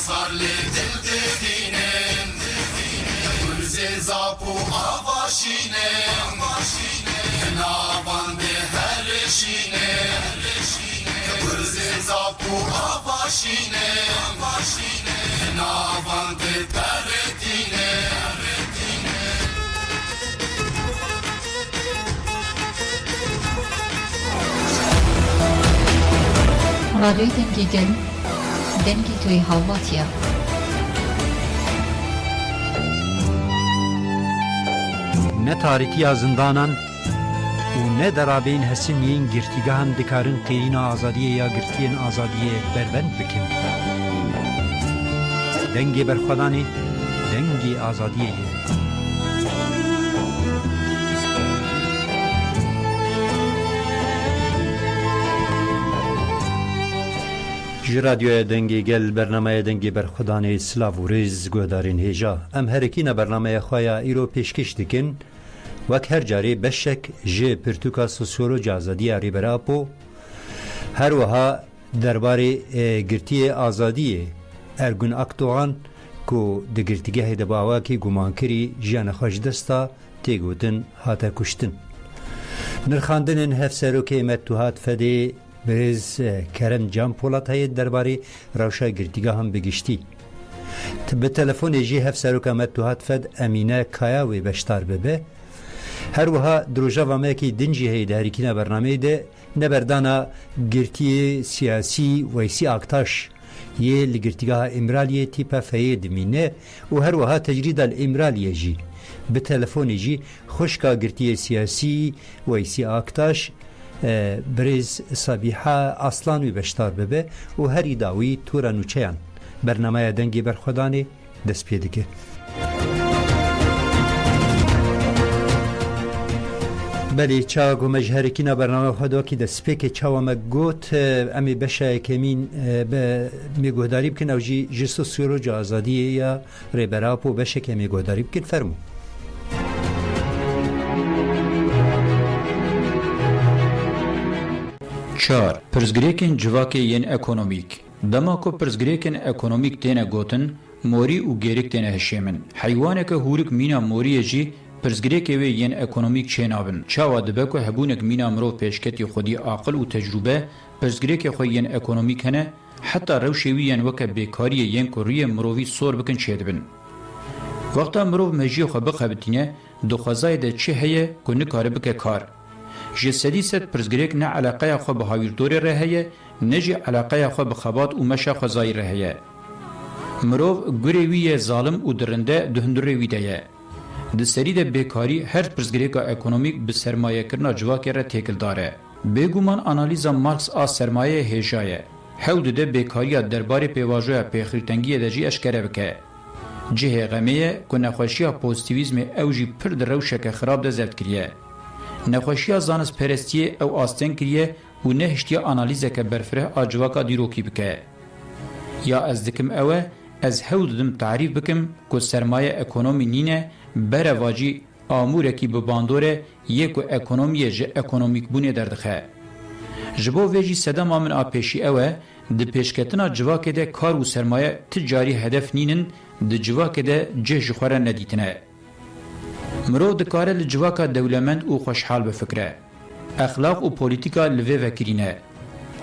sarli dil dedinem Gürze zapu avaşinem Navan de her eşinem Gürze zapu avaşinem Navan de teretinem رادیوی دنگی گل دنگی توی هاواتیا نه تاریکی زندانان و نه درابین هسیمین گرتیگاهن دکارن قیرین آزادیه یا گرتین آزادیه بربند بکن دنگی برخودانی دنگی آزادیه رادیو دنگی گل برنامه دنگی برخودانی سلاو و ریز گودارین هیجا ام هرکین برنامه خوایا ایرو پیشکش دکن وک هر جاری بشک جه پرتوکا سوسیولوژی آزادی ریبراپو هر وها درباره گرتی آزادی ارگون اکتوان کو دگرتیگه دباوا کی گمان کری جان خوش دستا تیگوتن هاتا کشتن نرخاندن هفسرو که متوهات فدی بریز کرم جام پولات های درباره روشا گرتیگاه هم بگشتی به تلفن جی هفسرو که متوهات فد امینه کایاوی بشتار ببه هر وها دروجا و ماکی دنجی هی دهریکینا برنامه ده نبردانا گرتی سیاسی ویسی اکتاش یه لگرتیگاه امرالیه تیپا فید مینه و هر وها تجرید الامرالیه جی به تلفن جی خوشکا گرتی سیاسی ویسی اکتاش بریز صبیحه اصلانوی بشتار ببه و هری داوی تورا نوچیان برنامه دنگی برخودانی دست پیده که بله چاق و مجهرکی نا برنامه خدا که دست پیک چاو مگوت امی بشه کمین میگوداری بکن او جی سوسیولوژی آزادی یا ریبراپو بشه که میگوداری بکن فرمو 4. پرزگریکن جواکی ین اکونومیک دما کو پرزگریکن اکونومیک تینه گوتن موری و گیریک تینه هشیمن حیوانه که هورک مینا موری جی پرزگریکی وی ین اکونومیک چینابن چاوا دبه که هبونک مینا مرو پیشکتی خودی عقل و تجربه پرزگریکی خو ین اکونومیک هنه حتی روشوی ین وکه بیکاری ین کوری مرووی سور بکن چیدبن وقتا مرو مجی خو بقبتینه دخوازای ده چه هیه که نکاره بکه کار جسدی ست پرزگریک نه علاقه خو به هاویردوری رهیه نه جی علاقه خو به خبات و مشه خوزای رهیه مرو گریوی ظالم و درنده دهندوری ویده د سری د بیکاری هر پرزگریکا اکونومیک به سرمایه کرنا جواکی را تکل داره بگومان آنالیزا مارکس آ سرمایه هیجایه حود ده بیکاری درباره پیواجوی پیخریتنگی دجی اشکره بکه جه غمیه که نخوشی پوزیتیویزم اوجی پر در روشک خراب ده زرد کریه نخوشی زانس پرستیه او آستن کریه و نهشتی آنالیزه که برفره آجواکا دیروکی بکه یا از دکم اوه از حود دم تعریف بکم که سرمایه اکونومی نینه بره واجی آموره کی بباندوره یکو اکونومیه جه اکونومیک بونه دردخه جبو ویجی سدام آمن آپیشی اوه ده پیشکتنا جواکه ده کار و سرمایه تجاری هدف نینن ده جواکه ده جه جخوره ندیتنه مرو ده کاره لجواکه دولمند و خوشحال بفکره اخلاق و پولیتیکا لوه وکرینه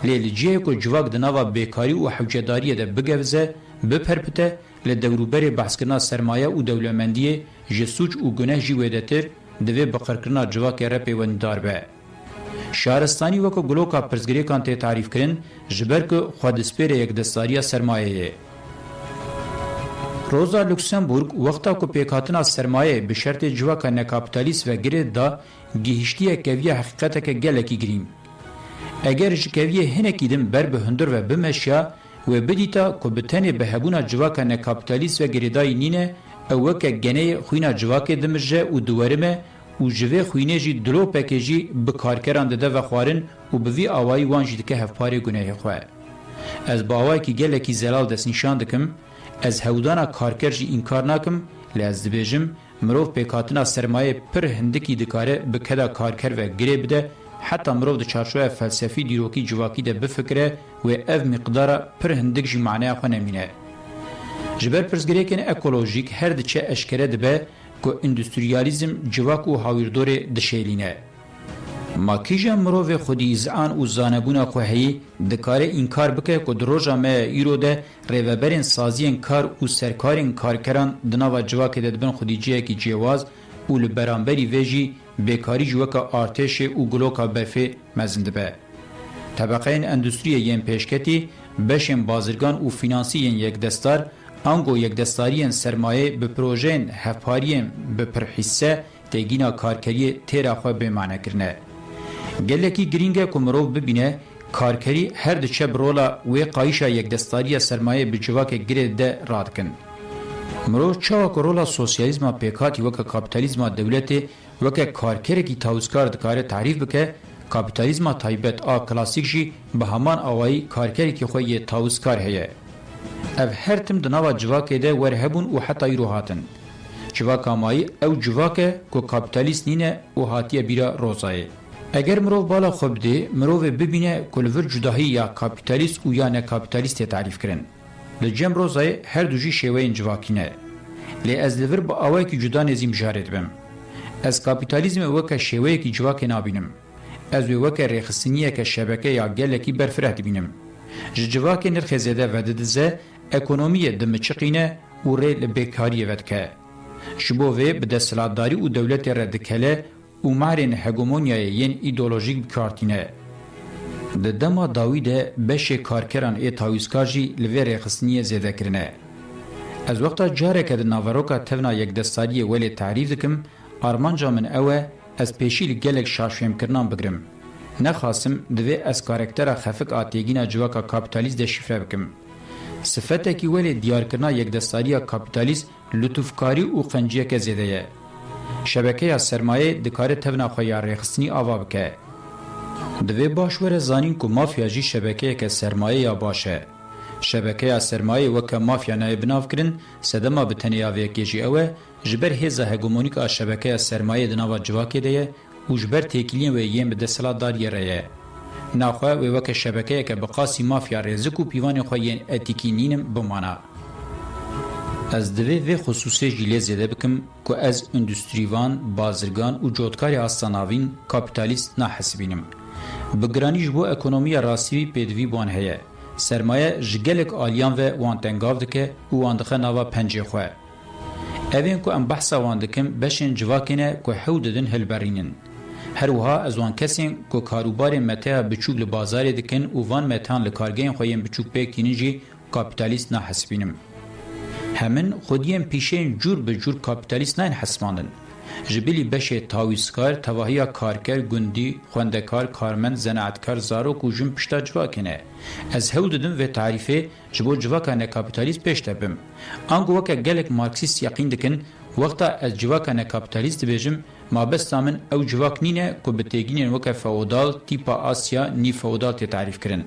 لیل که جواک ده نوا بیکاری و حوجداری ده بگوزه بپرپته لدوروبر بحث کرنا سرمایه و دولمندی جسوج و گناه جی ویدتر دوی بقر کرنا جواک رپی وندار به شهرستانی وکو گلوکا پرزگری کان ته تعریف کرن جبر که خودسپیر یک دستاری سرمایه روزا لوکسمبورگ وقتا کو پیکاتنا سرمایه به شرط جواک نه کاپیتالیست و گرید دا گهشتی کویه حقیقت که گلکی گریم اگر جکویه هنکی دم بر به هندر و بمشیا و بدیتا که بتنه به هبونا جواکا نه کاپیتالیست و گریدای نینه او وکه گنه خوینا جواکه دمجه و دوارمه و جوه خوینه جی دلو پکیجی بکارکران دده و خوارن و بوی آوائی وانجی دکه هفپاره گناه خواه. از با آوائی که گله کی زلال دست نشان دکم از هودانا کارکر جی انکار ناکم لیاز دبیجم مروف پیکاتنا سرمایه پر هندکی دکاره بکدا کارکر و گره بده حتی مروف ده چارچوه فلسفی دیروکی جواکی ده بفکره و اف مقدار پر هندک جی معنی خو نمینه جبر پرزگریکن اکولوژیک هر دچه اشکره دبه که اندستریالیزم جواک و هاویردور دشیلینه. ماکیجا مروف خودی زعان و زانبونا خوهی دکاره اینکار بکه که دروژا مه ایرو ده ریوبرین سازین کار و سرکارین کارکران دناوا جواک ددبن خودیجیه کی جواز و لبرانبری ویجی بیکاری جواکا آرتش و گلوکا برفه مزند به. طبقه اندستری ین پیشکتی بشن بازرگان و فینانسی ین یک دستار انگو یک دستاری سرمایه به پروژین هفپاری به پرحسه تگینا کارکری تیرا خواه به معنی کرنه. گلکی گرینگه که مروف ببینه کارکری هر دچه برولا و قایشا یک دستاری سرمایه به جواک گرد ده راد کن. مروف چاوک رولا سوسیالیزما پیکاتی وکا کابیتالیزما دولتی وکا کارکری کی تاوزکار دکاره تعریف بکه کابیتالیزما تایبت کلاسیک جی به همان آوائی کارکری کی خوی تاوزکار هیه. او هر تم دناوا جواک ده ورهبون و حتی ایرو هاتن. جواک آمایی او جواک که کابیتالیست نینه و هاتیه بیرا روزایه. اگر مروف بالا خوب ده مروف ببینه کلور جداهی یا کابیتالیست و یا نه کابیتالیست تعریف کرن. لجم روزای هر دوجی شیوه جواکینه. لی از لور با آوائی که جدا نزیم جارد بم. از کابیتالیزم وکا شیوه که جواک نابینم. از وکا ریخستنیه که شبکه یا گلکی برفره بینم. جواک نرخ زیده وددزه اکونومی دمچقینه و ری لبکاری ودکه. شبوه به دستلاتداری و دولت ردکله و مارین هگمونیای ین ایدولوژیک بکارتینه. ده دما داویده بشه کارکران ای تاویزکارجی لوی رخصنیه زیده کرنه. از وقتا جاره که ده ناوروکا تفنا یک دستاری ولی تعریف دکم آرمانجا من اوه از پیشی لگلک شاشویم کرنان بگرم. نخواستم دوی از کارکتر خفک آتیگینا جواکا کابیتالیست ده شفره بکم. صفته کی ولی دیار کرنا یک دستاری کابیتالیست لطفکاری و قنجیه که زیده یه. شبکه سرمایه دکاره تفنا خویا رخصنی آوا بکه. دوی باشور زانین که مافیا جی شبکه که سرمایه یا باشه. شبکه سرمایه وکه مافیا نای بناف کرن سدما بتنیاوی کجی اوه جبر هزا هگمونیک آ شبکه سرمایه دناوا جواکه دیه و جبر تکلین و یم به دستلات داریه ریه. ناخواه و وکه شبکه که بقاسی مافیا رزک و پیوان خوین اتیکی نینم بمانا. از دوی و خصوصی جیلی زیده بکم که از اندستریوان، بازرگان و جودکاری آستاناوین کابیتالیست نحسبینم. بگرانی جبو اکونومی راسیوی پیدوی بان هیه. سرمایه جگلک آلیان و وانتنگاو دکه و واندخه ناوا پنجه خواه. اوین که ام بحثا واندکم بشن جواکینه که حود دن هلبرینن. هروها از وان کسین که کاروبار متاع بچوک لبازار دکن و وان متان لکارگین خویم بچوک بیکتینی جی کابیتالیست نحسبینم. همین خودیم پیشین جور به جور کابیتالیست نین حسماندن. جبیلی بشه تاویسکار، تواهی کارکر، گندی، خوندکار، کارمند، زناعتکار، زاروک و جن پشتا جواکنه. از هول دادم و تعریفه جبو جواکنه کابیتالیست پیش تبم. آنگو وکا گلک مارکسیست یقین دکن وقتا از جواکنه کابیتالیست بیجم ما بستا من او جواک نینه که بتگینین وکا فودال تیپا آسیا نی فودال تی تعریف کرن.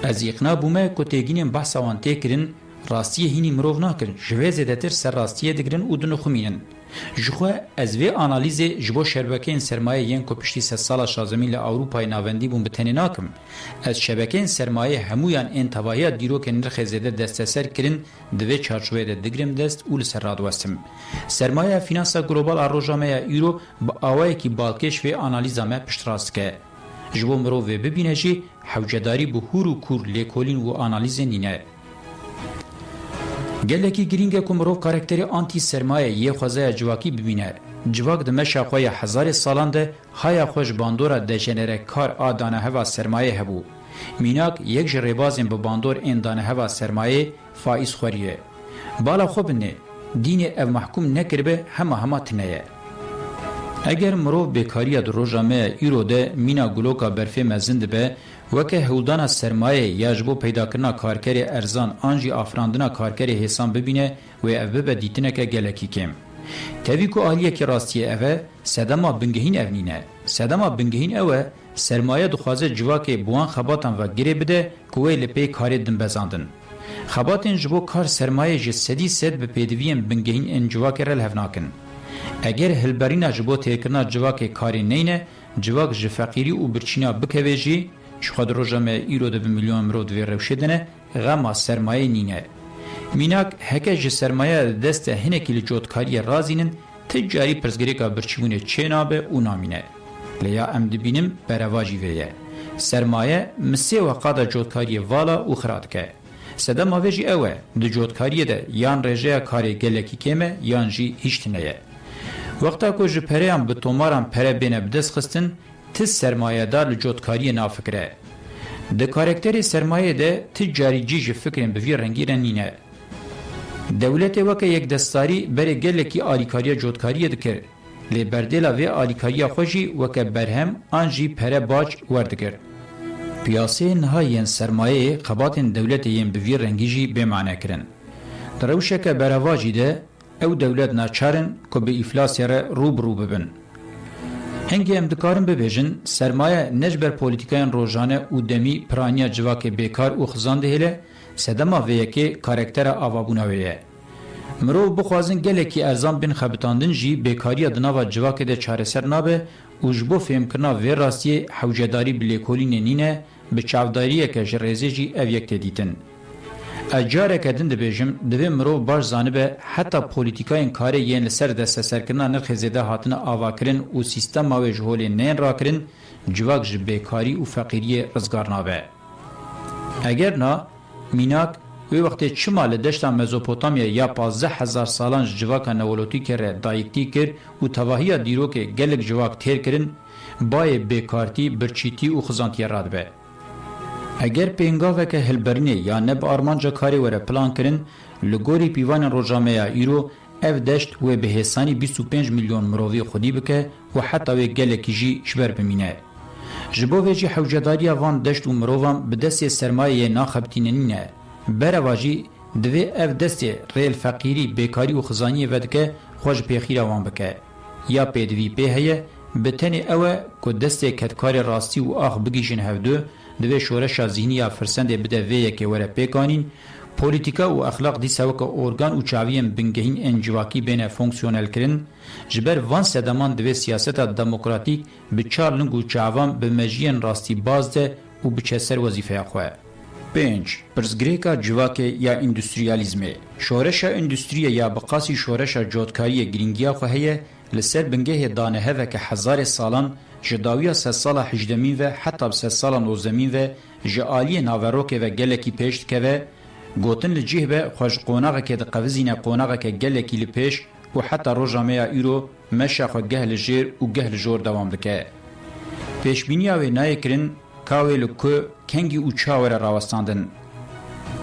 از اقنا بومه که تگینین بحثا وانته کرن راستیه هینی مروف ناکن جوه زیدتر سر راستیه دگرن و دنو خمینن. جخواه از وی آنالیز جبو شبکه سرمایه ین که پشتی 3 سال شازمین لأوروپای ناوندی بون بتنی ناکم. از شبکه سرمایه همویان این تواهیات دیرو که نرخ زیده دست سر کرن دوی چارچوه ده دگرم دست اول سر راد وستم. سرمایه فینانسا گلوبال آروژامه ایرو با آوائی که بالکش و آنالیزامه پشت راست که. جبو مروف ببینه جی حوجداری به هور و کور لیکولین و آنالیز نینه. گلکی گرینگه که مروف کارکتری آنتی سرمایه یه خوزه جواکی ببینه. جواک ده مشا خواه 1000 سالان ده های خوش باندورا دجنره کار آدانه هوا سرمایه هبو. میناک یک جریبازین به باندور این دانه هوا سرمایه فائز خوریه. بالا خوب نه دین او محکوم نکربه همه تنیه. اگر مروف بیکاری در روزامه ایرو ده مینا گلوکا برفه مزند به وکه هولدان سرمایه یا جبو پیدا کرنا کارکری ارزان آنجی آفراندنا کارکری حسان ببینه و اوه به دیتنه که گلکی کم. تاوی که آلیه که راستیه اوه سدما بنگهین اونینه. سدما بنگهین اوه سرمایه دخوازه جواک بوان خباتن و گره بده که وی لپی کاری دن بزاندن. خباتن جبو کار سرمایه جسدی سد به پیدوین بنگهین ان جواک رل هفناکن. اگر هلبرینا جبو تیرکرنا جواک کاری نینه جواک جفقیری و برچینا بکویجی چخواد روژامه ایرو ده به میلیون مرود وی روشدنه غما سرمایه نینه. میناک هکه جه سرمایه دست هنکی لجودکاری رازینن تجاری پرزگریکا برچیونه چه نابه او نامینه. لیا ام دبینم برواجی ویه. سرمایه مسی وقادا جودکاری والا او خراد که. سده ماویجی اوه دو جودکاری ده یان رژه کاری گلکی کمه یان جی هیشتنه. وقتا که جه پریان به توماران پره بینه بدست خستن تز سرمایه دار لجودکاری نافکره. ده کارکتری سرمایه ده تجاری جیج فکرین بوی رنگی رنینه. دولت وکه یک دستاری بره گلکی آلیکاری جودکاری دکر. لی بردیلا وی آلیکاری خوشی وکه برهم آنجی پره باج وردکر. پیاسه نهایین سرمایه قباطن دولت ین بوی رنگیجی بمعنی کرن. در روشه که برواجی ده او دولت ناچارن که به افلاس یاره روبرو ببن. هنگی ام دکارن ببیجن سرمایه نجبر پولیتیکاین روزانه او دمی پرانیا جواک بیکار او خزانده هله سدما ویکی کارکتر آوابوناویه. مرو بخوازن گلکی ارزان بین خبتاندن جی بیکاری دناوا جواک ده چارسر نابه او جبو فهم کرنا وی راستی حوجداری بلیکولی نینه به چاوداریه که جرزی جی او یک دیتن. اجاره کدن دبیجم دوی مرو باش زانبه حتی پولیتیکاین کاری یین لسر دست سرکرنا نرخ زیده هاتن آواکرن و سیستم و جهولی نین راکرن جواک جی بیکاری و فقیری رزگار نابه. اگر نا میناک وی وقتی چمال دشتا مزوپوتامیا یا 15,000 سالان جواکا نولوتی کره دایکتی کر و تواهی دیروک گلک جواک تیر کرن بای بیکارتی برچیتی و خزانتی راد به. اگر پینگاوه که هلبرنی یا نب آرمانجا کاری وره پلان کرن لگوری پیوان روجامه ایرو اف دشت و به حسانی 25 میلیون مروی خودی بکه و حتی و گلکی جی شبر بمینه. جبو ویجی حوجداری وان دشت و مروان به دست سرمایه ناخبتیننینه. برواجی دوی اف دست ریل فقیری بیکاری و خزانی ودکه خوش پیخیر وان بکه. یا پیدوی پیهیه بتنی اوه که دست کتکار راستی و آخ بگیشن هفدو دوی شورش ذهنی یا فرسنده بده ویه که وره پیکانین پولیتیکا و اخلاق دی سوکا ارگان و چاویم بنگهین انجواکی بین فونکسیونل کرن جبر وان سدمان دوی سیاست دموکراتیک به چار لنگ و چاوام به مجین راستی بازده و به چسر وظیفه خواه. 5. پرزگریکا جواک یا اندستریالیزمه شورش اندستری یا بقاسی شورش جودکاری گرینگیا خواه لسر بنگه دانه هفه که 1000 سالان جداویا 3 سال 18 و حتی 3 سال 19 و جعالی ناوروک و گلکی پیشت که و گوتن لجیه به خوش قوناغه که ده قوزین قوناغه که گلکی لپیش و حتی روژامه ایرو مشاخو گهل جیر و گهل جور دوام دکه. پیشبینیا و نای کرن کاوی لکو کنگی و چاور راوستاندن.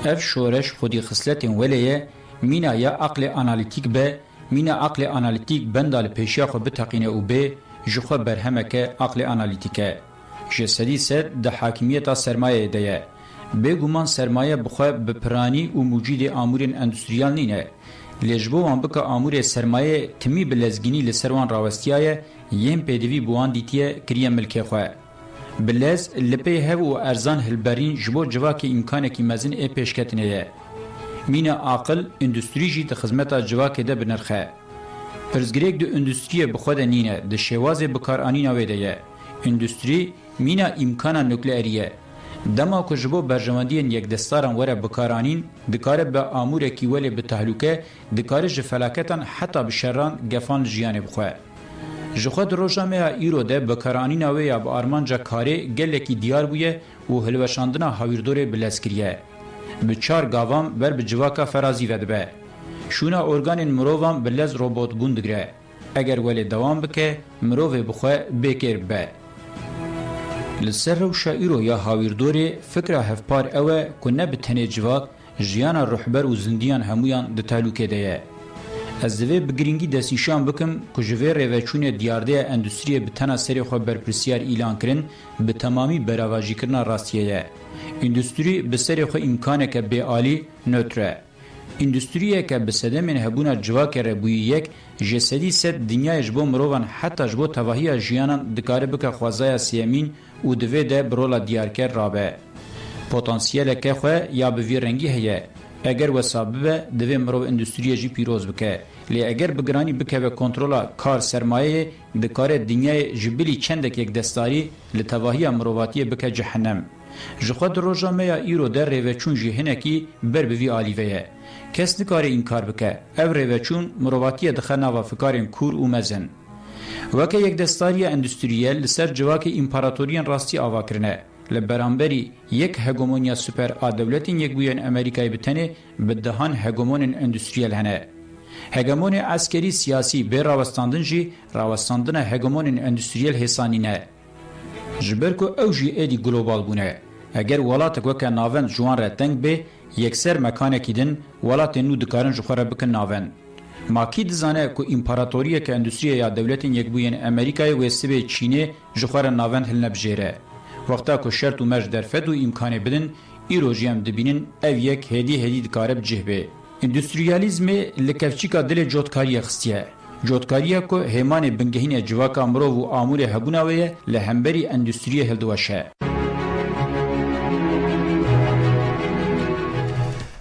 اف شورش خودی خصلتین ولیه مینا یا عقل آنالیتیک به مینا عقل آنالیتیک بندال پیشیا خو بتقینه او به جخوا برهمکه عقل آنالیتیکه. جسدی سر ده حاکمیت سرمایه دیه. بگومان سرمایه بخواه بپرانی و موجود آمورین اندستریال نینه. لیجبو وان بکا آمور سرمایه تمی بلزگینی لسروان راوستیایه یم پیدوی بوان دیتیه کریه ملکه خواه. بلز لپی هف و ارزان هلبرین جبو جواک امکانکی مزن ای پیشکتنه. مین عاقل اندستری جی ده خدمتا جواک ده بنرخه. پرزگریک دو اندستری بخود نینه ده شواز بکار آنین آویده یه. اندستری مینا امکانا نوکلیریه. دما که جبو برجماندین یک دستاران وره بکارانین دکاره به آمور کیولی به تحلوکه دکاره جفلاکتان حتی بشران گفان جیانه بخواه. جخود روشامه ایرو ده بکارانین آوه یا با آرمانجا کاره گلکی دیار بویه و هلوشاندنا هاویردور بلسکریه. به 4 گاوام بر به جواکا فرازی ودبه. شونا ارگانین مرووام بلز روبوت بوندگره. اگر ولی دوام بکه مروو بخواه بکر به. لسر و شائرو یا هاویردوری فکر هفپار اوه که نبه تنه جواک جیانا روحبر و زندیان همویان ده تالوکه ده. از دوی بگرینگی دستیشان بکم که جوی روچون دیارده اندستری به تنه سری خواه برپرسیار ایلان کرن به تمامی براواجی کرنا راستیه. اندستری به سری خواه امکانه که به آلی نوتره. اندستریه که به صدمین هبونا جواک ربوی یک جسدی ست دنیای جبو مروان حتی جبو تواهی جیانان دکاره بکه خوازای سیمین و دوی ده برولا دیارکر رابه. پوتانسیل که خواه یا به وی رنگی هیه. اگر وسابه دوی مرو اندستریه جی پیروز بکه. لی اگر بگرانی بکه و کنترولا کار سرمایه دکاره دنیای جبلی چندک یک دستاری لتواهی مروواتی بکه جهنم. جخواد روژامه یا ایرو در ریوچون جی هنکی بر بوی آلیوه کس نکاره این کار بکه او ریوچون مرواتیه دخه نوا فکارین کور و مزن وکه یک دستاری اندستریل لسر جواک امپاراتورین راستی آوا کرنه لبرانبری یک هگمونیا سوپر آدولتین یک بوین امریکای بتنه بدهان هگمونین اندستریل هنه هگمون عسکری سیاسی به راوستاندن جی راوستاندن هگمونین اندستریل حسانینه جبر کو او جی ایدی گلوبال بونه اگر ولات وکه ناوند جوان را تنگ به یکسر مکانه کیدن ولات نو دکارن جخوره بکن ناوند ماکی دزانه کو امپاراتوریه که اندستریه یا دولتین یک بوین امریکای و سبه چینه جخوره ناوند هل نبجیره وقتا کو شرط و مرج در فد و امکانه بدن ایروژی هم دبینن او یک هدی دکاره بجهبه اندستریالیزم لکفچیکا دل جوتکاری خستیه جوتکاریه کو همان بنگهین جواکا مرو و آمور هبوناویه لهمبری اندستریه هلدوشه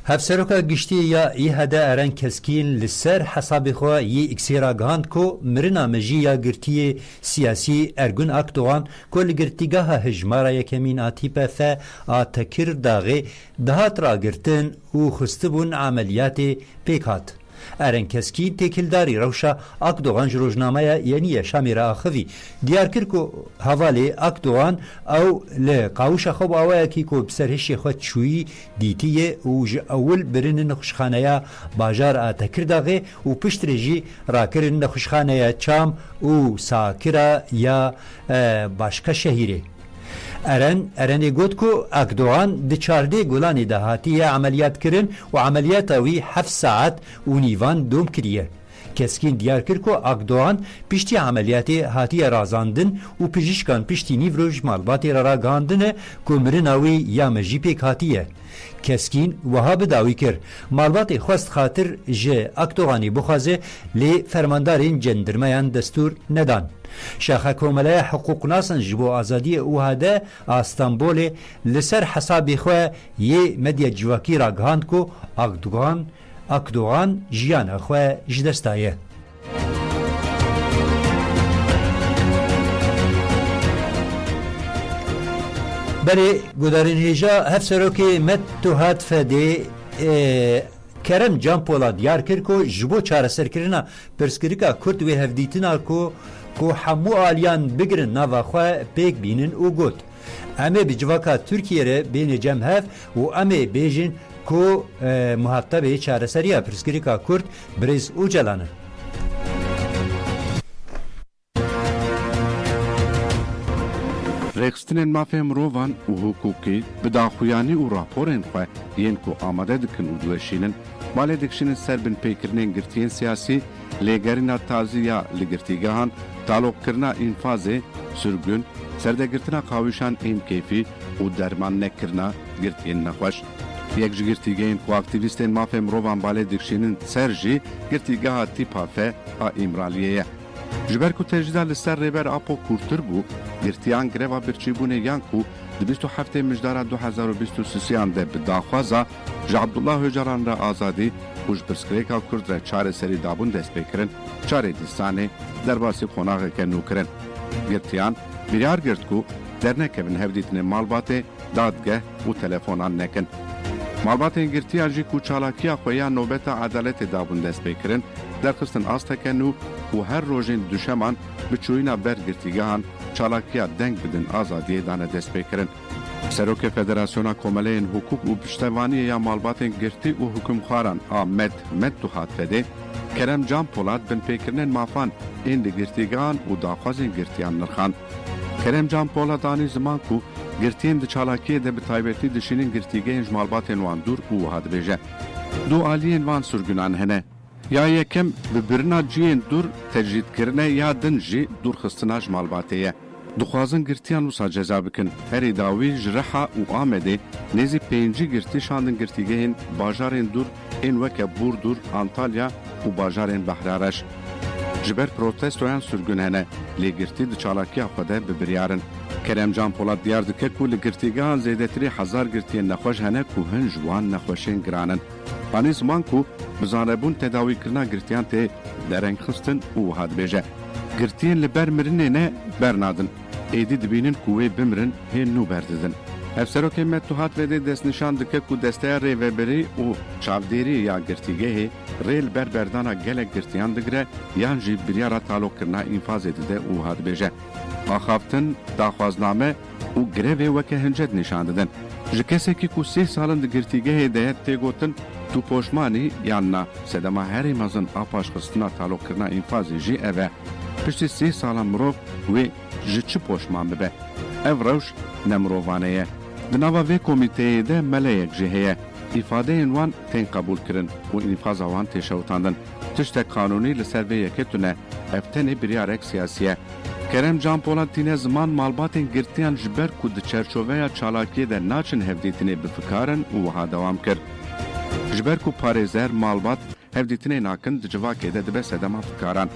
هفسروکا گشتی یا ای هده ارن کسکین لسر حساب خوا یی اکسیرا گاند کو مرنا مجی یا گرتی سیاسی ارگون اکتوان کل گرتیگاه هجمارا یکمین آتیپه فا آتکر داغی دهات را گرتن و خستبون عملیات پیکات ارن کسکین تکلداری روشا اکدوان جروجنامه یعنی شامیر آخوی دیار کر کو حوالی اکدوان او لقاوش خوب آوه کی کو بسرهش خود چوی دیتیه و اول برن نخشخانه باجار آتکر داغه و پشت رجی راکرن نخشخانه چام و ساکرا یا باشکا شهیره ارن گوت کو اکدوان د 14 گولانی دهاتی عملیات کرن و عملیات وی 7 ساعت و نیوان دوم کریه کسکین دیار کر کو اکدوان پشتی عملیات هاتی رازاندن و پزشکان پشتی نیوروج مالباتی را گاندن کومرناوی یا مجی پیک هاتیه کسکین وها بداوی کر مالبات خواست خاطر جه اکدوانی بخوازه لی فرماندارین جندرمیان دستور ندان شاخه کومله حقوق ناسن جبو آزادی او هده استانبول لسر حسابی خواه یه مدیا جواکی را گهاند کو اکدوان جیان خواه جدستایه بله گودارین هیجا هفسرو که مد تو هات فده کرم جان پولا دیار کر کو جبو چاره سرکرنا پرسکریکا کرد و هفدیتنا کو همو آلیان بگرن نوا خواه پیک بینن او گوت امه بجواکا ترکیه ره بین جمهف و امه بیجن کو محطبه چاره سریا پرسکریکا کرد بریز او جلانه رخستنên mafê mirovan û hukukî bi daxuyanî û raporên xwe yên ku amade dikin û diweşînin malê dikişinin ser bin pêkirinên girtiyên siyasî lêgerîna tazî ya li girtîgehan talokirina înfazê sürgün serdegirtina qawîşan êm keyfî û derman nekirina girtiyên nexweş yek ji girtîgehên ku aktivîstên mafê mirovan balê dikişinin ser jî girtîgeha tîpa fe a îmraliyê ye ji ber ku tecdîda li ser rêber apo kûrtir bû girtiyan greva birçîbûnê yan ku di 27 mijdara 2023 de bi daxwaza ji Abdullah Öcalan re azadî û ji pirsgirêka Kurd re çareserî dabûn dest pê kirin çarê dîstanê derbasî qonaxeke nû kirin girtiyan biryar girt ku dernekevin hevdîtinê malbatê dadgeh û telefonan nekin malbatên girtiya jî ku çalakiya xwe ya nobeta edaletê dabûn dest pê kirin derxistin asteke nû û her rojên duşeman bi çûyîna ber girtîgehan çalakiya deng bidin azadiyê dane dest pê kirin Serokê Federasyona Komeleyên Hukuk û Piştevaniyê ya malbatên girtî û hukûmxwaran a med Tuhat Fedê Kerem Can Polat bin pêkirinên mafan ên li girtîgehan û daxwazên girtiyan nirxand Kerem Can Polat anî ziman ku girtiyên di çalakiyê de bi taybetî dişînin girtîgehên ji malbatên wan dûr û wiha dibêje du aliyên van sürgünan hene ya yekem bi birina ciyên dûr tecrîdkirine ya din jî dûrxistina ji malbatê ye dixwazin girtiyan wisa ceza bikin herî dawî ji Reha û Amedê nêzî pêncî girtî şandin girtîgehên bajarên dûr ên weke Burdur, Antalya û bajarên Behrareş ji ber protestoyan sürgün hene lê girtî di çalakiya xwe de bi biryarin Kerem Can Polat diyar dike ku li girtîgehan zêdetirî hezar girtiyên nexweş hene ku hin ji wan nexweşên giranin anî ziman ku bizanebûn tedawîkirina girtiyan tê dereng xistin û wiha dibêje girtiyên li ber mirinê ne bernadin êdî dibînin ku wê bimirin hên nû berdidin افسروکê me tuhat vedê destnîşan dike ku desteya rêveberî û çavdêrî ya girtîgehê rê li ber berdana gelek girtiyan digire yan jî biryara talokirina înfazê dide û hat dibêje. Axaftin, daxwazname û grevê weke hincet nîşan didin. Ji kesekî ku 3 salin di girtîgehê de ye têgotin tu poşmanî yan na sedema herî mezin a paşxistina talokirina înfazê jî ev e. Piştî 3 salan mirov wê ji çi poşman bibe? Ev rewş ne mirovane ye. Di nava vê komîteyê de meleyek jî heye. İfadeyên wan tên qebûl kirin û înfaza wan tê şewitandin. Tiştek kanûnî li ser vê yekê tune, ev tenê biryarek siyasî ye. Kerem Can Polat tîne ziman malbatên girtiyan ji ber ku di çerçoveya çalakiyê de naçin hevdîtinê bifikarin û wiha dewam kir. Ji ber ku parêzer malbat hevdîtinê nakin di civakê de dibe sedema fikaran.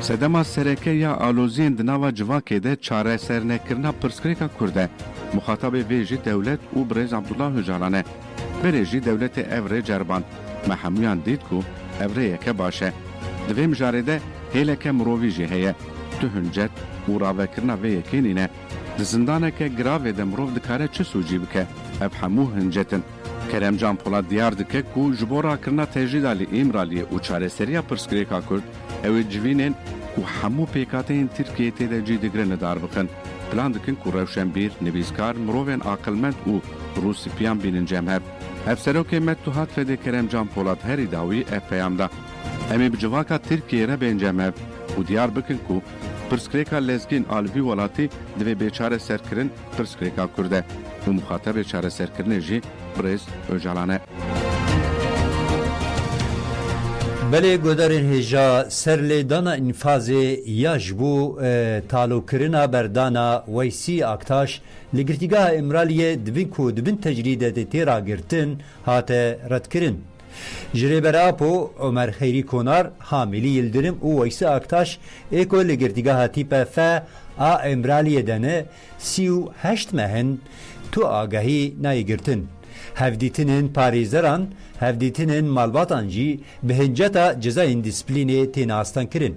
Sedema sereke ya aloziyên di nava civakê de çaresernekirina pirsgirêka Kurd e. Muxatabê vê jî dewlet û Birêz Abdullah Öcalan e. Berê jî dewletê ev rê ceriband. Me hemûyan dît ku ev rê yeke baş e. Di vê mijarê de hêleke mirovî jî heye. Tu hincet û ravekirina vê yekê nîne. Di zindaneke giravê de mirov dikare çi sûcî bike? Ev hemû hincetin. Kerem Can Polat diyar dike ku ji bo rakirina tejrîda li Îmraliyê û çareseriya pirsgirêka Kurd ew ê civînên ku hemû pêkateyên Tirkiyeyê tê de cî digire nidar bikin. Plan dikin ku rewşenbîr, nivîskar, mirovên aqilmend û rûspîyan bînin cemhev. Efserokê me tuhat fedê Kerem Can Polat herî dawî ev peyam da. Em ê bi civaka Tirkiyeyê re bên cemhev û diyar bikin ku pirsgirêka lezgên alivî welatî divê bêçare serkirin pirsgirêka Kurd e û muxatebê çareserkirinê jî Birêz Öcalan e. Belê godarên hêja serlêdana înfazê ya ji bo talokirina berdana Weysî Aktaş li girtîgeha Îmraliyê dibin ku dibin tecrîdê de tê ragirtin hate redkirin. Ji rêbera Apo Ömer Xeyrî Konar, Hamilî Yildirim û Weysî Aktaş ê ku li girtîgeha TPF a Îmraliyê de ne 38 mehin tu agahî nayê girtin. Hevdîtinên parêzeran, hevdîtinên malbatan jî bi hinceta cezayên dîsplînê têne astan kirin.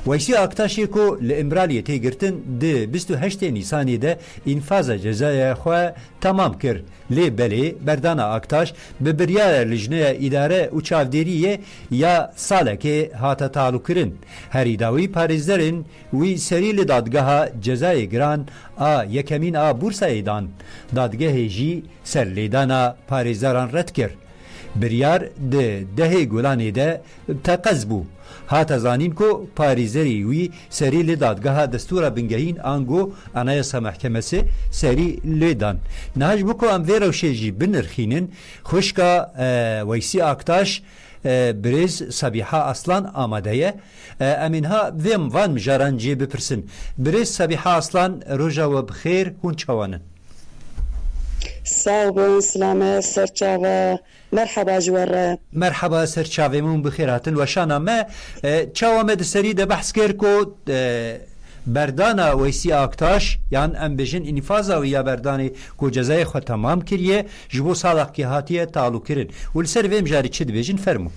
Weysî Aktaşê ku li Îmraliyê tê girtin di 28 Nîsanê de înfaza cezaya xwe tamam kir. Lê belê berdana Aktaş bi biryara lijneya îdare û çavdêriyê ya salekê hate talûkirin. Herî dawî parêzerên wî serî li dadgeha cezayê giran a yekemîn a Bursayê dan. Dadgehê jî serlêdana parêzeran red kir. Biryar di dehê Gulanê de teqez bû. Hate zanîn ku parêzerê wî serî li dadgeha destûra bingehîn ango Anayasa Mehkemesi serî lê dan. Niha ji bo ku em vê rewşê jî binirxînin, xwişka Weysî Aktaş Birêz Sabiha Aslan amade ye. Em ê niha vê van mijaran cê bipirsin. Birêz Sabiha Aslan roja we bi xêr hûn çawanin. Sağ olun, selamı, serçava, merhaba jwara. Merhaba serçavemûn bi xêr hatin weşana me çawa me di serî de behs kir ku berdana Weysî Aktaş yan em bêjin înfaza wî ya berdanê ku cezayê xwe temam kiriye ji bo salekî hatiye talûkirin. û li ser vê mijarî çi dibêjin fermû.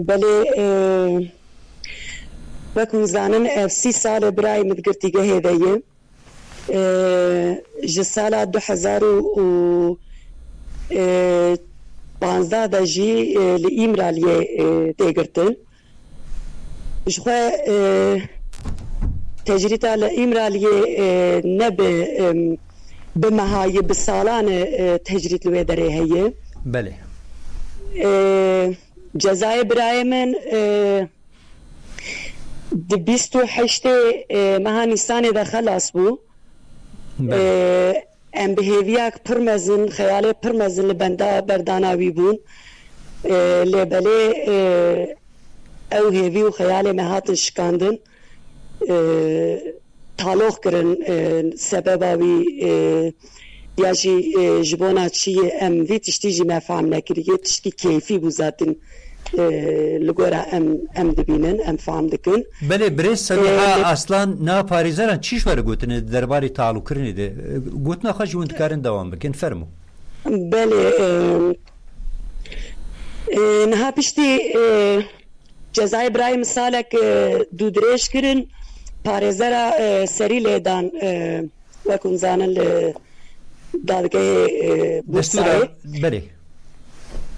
Belê wek zanin ev 3 sal birayê min di girtîgehê de ye. Ji sala 2015 de jî li Îmraliyê tê girtin. Ji xwe tecrîta li Îmraliyê ne bi mehayê bi salan tecrît li wê derê heye. Belê. Cezayê birayê min di 28 meha Nîsanê de xelas bû. Em bi hêviyak pir mezin, xeyalê pir mezin li benda berdana wî bûn. Lê belê ew hêvî û xeyalê me hatin şikandin. Talox kirin sebeba wî ya jî ji bona çi ye em vî tiştî jî me fehm nekiriye. Tiştî keyfî bû zatin li gora em dibînin, em fehm dikin. Belê Birêz Sabiha Aslan na parêzeran çî ji we re gotine di derbarê talûkirinê de gotina xwe ji hûn dikarin dewam bikin fermû. Belê niha piştî cezayê birayê misalek dû dirêj kirin parêzera serî lêdan وەکوم زانن لە دادگای بورسایی بله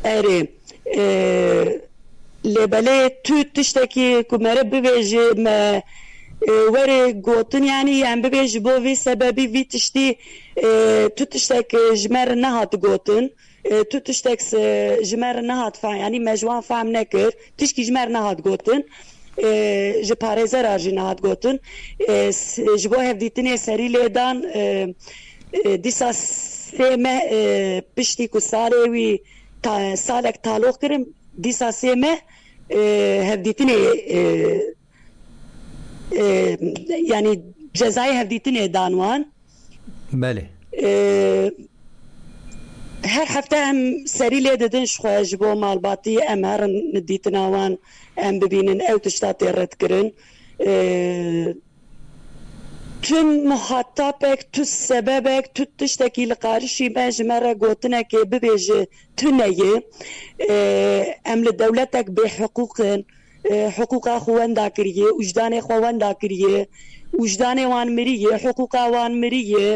ئەرێ لێبەلێ تو تشتێکی کومەرە ببێژێ وەرێ گوتن ینی ئەم ببێژ بۆ وی سەبەبی وی تشتی تو تشتێک ژمێر نەهات گوتن تو تشتێک ژمێر نەهات ینی مەژوان فام نەکرد تشکی ژمێر نەهات گوتن ji parêzera jî nehat gotin ji bo hevdîtinê serî lêdan dîsa sê me piştî ku salê wî salek taloq kirin dîsa sê me hevdîtinê yanî cezayê hevdîtinê dan wan بله her hefte em serî lê didin ji xwe ji bo malbatî em herin dîtina wan em bibînin ew tişta tê red kirin tu muhatapek tu sebebek tu tiştekî li qarişî me ji me re gotinekê bibêje tu neyê em li dewletek bê hiqûqin hiqûqa xwe wenda kiriye wijdanê xwe wenda kiriye wijdanê wan miriye hiqûqa wan miriye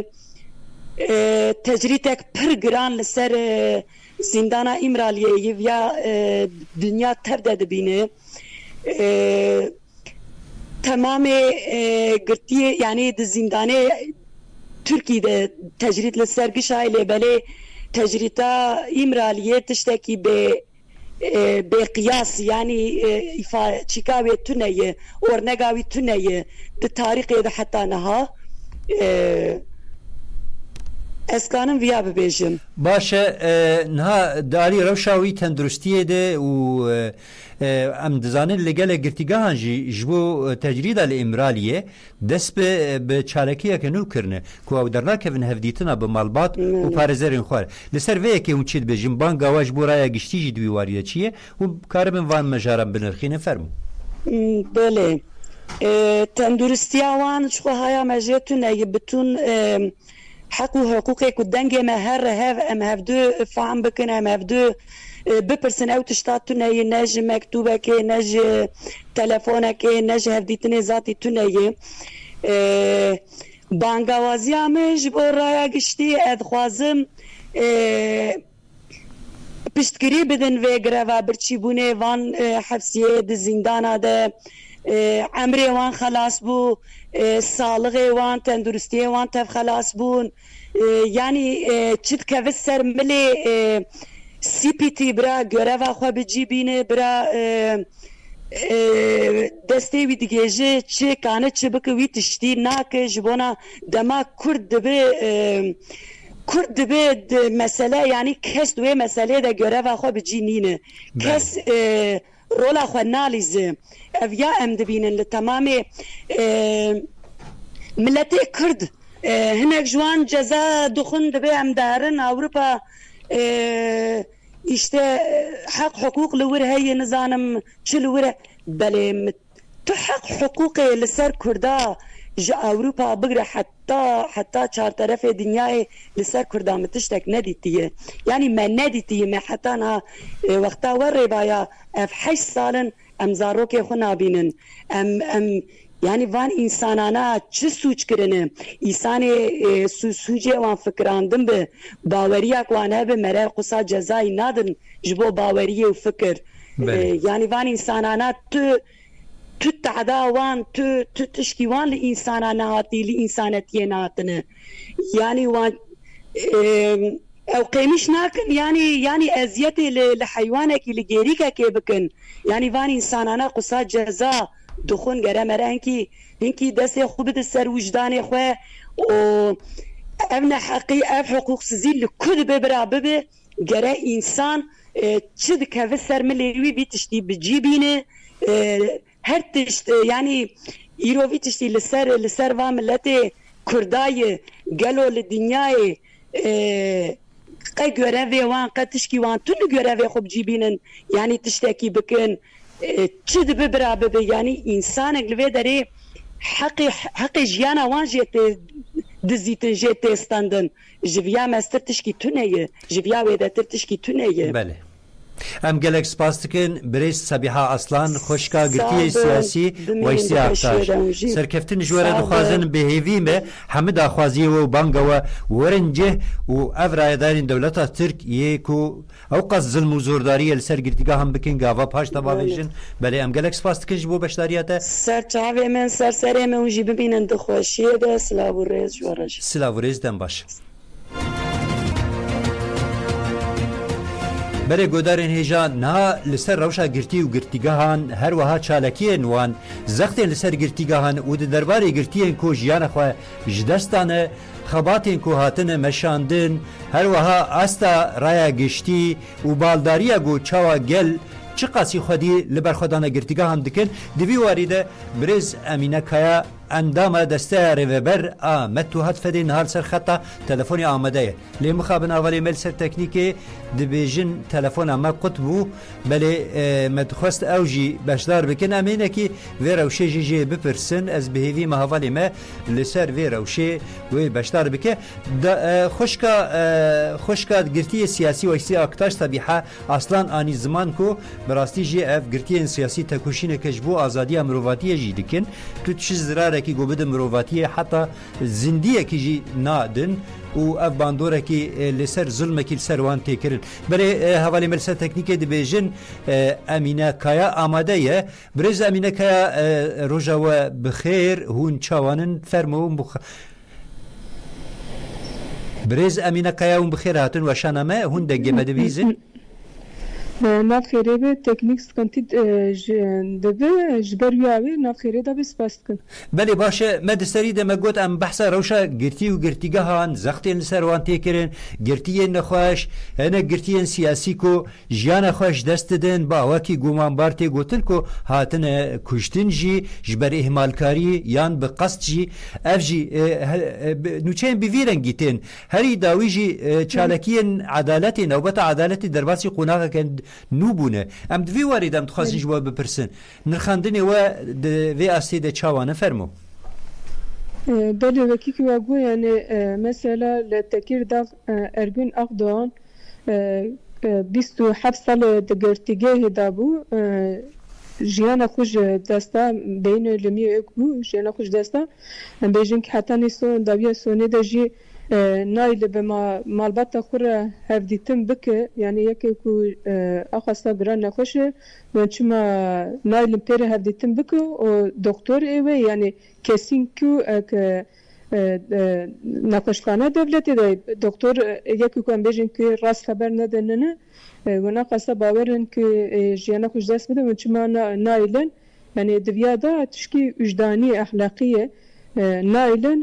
tecrîtek pir giran li ser zîndana İmraliyeyê ya dinya tev de dibîne temamê girtiye yanî di zîndanê Tirkiyeyê tecrît li ser gişayê lêbelê tecrîta İmraliyê tiştekî bê qiyas yanî çîka wê tune ye ornega wî tune ye di tarîxê de heta niha ez kanim viya bibêjim باشه نها داری روشا وی تندرستیه ده و ام دزانن لگل گرتیگاهان جی جبو تجرید الامرالیه دست به چارکیه که نو کرنه که او درنا کفن هفدیتنا به مالبات و پارزرین خوار لسر ویه که اون چید بجیم بانگا واج بو رای گشتی جی دوی واریه چیه و کاربن وان مجارم بنرخینه فرمو بله تندرستیه وان چخو هایا مجیتون ای بتون حق و حقوقی که دنگ ما هر هف ام هفدو فهم بکن ام هفدو بپرسن او تشتات تونهی نج مکتوبه که نج تلفونه که نج هفدیتنی ذاتی تونهی بانگوازی همش با رای گشتی ادخوازم پشتگیری بدن و گره برچی بونه وان حبسیه ده زندانه ده عمری وان خلاص بو سالغ وان تندرستی وان تف خلاص بون یعنی چید که سر ملی سی پی تی برا گره و خواه بجی بینه برا دسته وی دیگه چه کانه چه بکه وی تشتی ناکه جبونا دما کرد به مسئله یعنی کس دوی مسئله ده گره و خواه بجی نینه کس رولا خو نالیزه اویا ام دبینن لتمامی ملت کرد هناك جوان جزا دخن دبي ام دارن اوروبا işte حق حقوق لور هي نظام شلور بل تحق حقوق لسر كردا جا اوروبا بقرا حتى چهار طرف دنیای لسر کردا متشتک ندیتیه یعنی من ندیتیه من حتی انا وقتا ور بایا اف 8 سالن ام زاروک خو نابینن ام yani van insanana çi suç kirine insan suçe van fikrandım be bavariya kwan hebe merer qusa cezai nadin jbo bavariye u fikir yani van insanana tu ta'da van tu tişki van li insanana hati li insanetiye natine yani van او قيمش ناكن يعني ازيتي لحيوانك اللي جيريكا كيبكن يعني وان انسانانا قصا جزاء دخون گره مره هنکی دست خوب ده سر وجدان خواه و ابن حقی اف حقوق سزی لکد ببرا ببه گره انسان چد که سر ملیوی بی تشتی بجیبینه هر تشت یعنی ایروی تشتی لسر و ملت کردای گلو لدنیای قی گره وان قی تشکی وان تون گره خوب جیبینن یعنی تشتکی بکن چد ببرا ببه یعنی انسانک لوی داره حقی جیانا وان جیت دزیتن جیت استندن جویا مستر تشکی تونه جویا ویده تر تشکی تونه بله ام گلک سپاستکن بریز صبیحه اصلان خوشکا گرتی سیاسی ویسی اختاش سرکفتن جوره دخوازن به هیویمه همه داخوازی و بانگا و ورنجه و افرایدارین دولتا ترک یکو اوقات ظلم و زورداری لسر گرتیگاه هم بکن گاوا پاش تباویشن بله ام گلک سپاستکن جبو بشداریاته سر چاوی من سر سری من وجی ببینن دخوشیه ده سلاو و ریز جوارج سلاو و ریز دن باش بله گودارین هیجا نه لسر روشا گرتی و گرتیگاهان هر وها چالکی نوان زختین لسر گرتیگاهان و درباره گرتیین کو جیان خواه جدستانه خباتین کو هاتن مشاندن هر وها استا رایا گشتی و بالداریا گو چاوا گل چه قاسی خودی لبر خودانه گرتیگاه هم دکن دوی واریده برز امینه کایا اندام دسته ریوبر متو هات فدی نهار سر خطا تلفونی آمده لی مخابن اولی مل سر تکنیکی دبیجن تلفون اما قطبو بله مدخواست اوجی بشدار بکن امینه کی وی روشه جی بپرسن از بهیوی مهوالی ما لسر وی روشه وی بشدار بکن خوشکا گرتی سیاسی و اسی اکتاش طبیحه اصلا آنی زمان کو براستی جی اف گرتی سیاسی تکوشین کشبو آزادی امروواتی جی دکن تو چیز زراره کی گوبد مروواتی حتی زندیه کی جی نادن و اف باندوره کی لسر ظلم کی لسر وان تکرن بله حوالی ملسه تکنیکی دبیجن امینه کایا آماده یه برز امینه کایا روژا و بخیر هون چوانن فرمو برز امینه کایا هون بخیر هاتن و شانمه هون دنگه مدویزن ناف خیره به تکنیک سکنتی دبه جبر بیاوی ناف خیره دا بسپاست کن بله باشه مدستری ده مگوت ام بحثا روشا گرتی و گرتیگه هان زختین لسر وان تیکرن گرتی نخواش هنه گرتی سیاسی کو جیان خواش دست دن با واکی گومان بارتی گوتن کو هاتن کشتن جی جبر احمالکاری یان بقصد جی اف جی نوچین بیویرن گیتن هری داوی جی چالکین عدالتی نوبت عدالتی درباسی قناغه کند نوبونه ام دوی واریدم تخواستن جواب بپرسن نرخاندنی و دوی اصلی ده چاوانه فرمو بله وکی که واگو یعنی مثلا لتکیر دا ارگون اقدان 27 سال دگرتیگه دا بو جیانا خوش دستا بین لمی اکبو جیانا خوش دستا بیجن که حتی نیستون داویه سونه دا جی نایل به مالبات خور هفدیتم بکه یعنی یکی کو اخواستا گران نخوشه و چما نایل پیر هفدیتم بکه و دکتر ایوه یعنی کسین کو نخوشخانه دولتی ده دکتر یکی کو هم بیجن که راست خبر ندننه و نخواستا باورن که جیانا خوش دست بده و چما نایلن یعنی دویا دا تشکی وجدانی اخلاقیه نایلن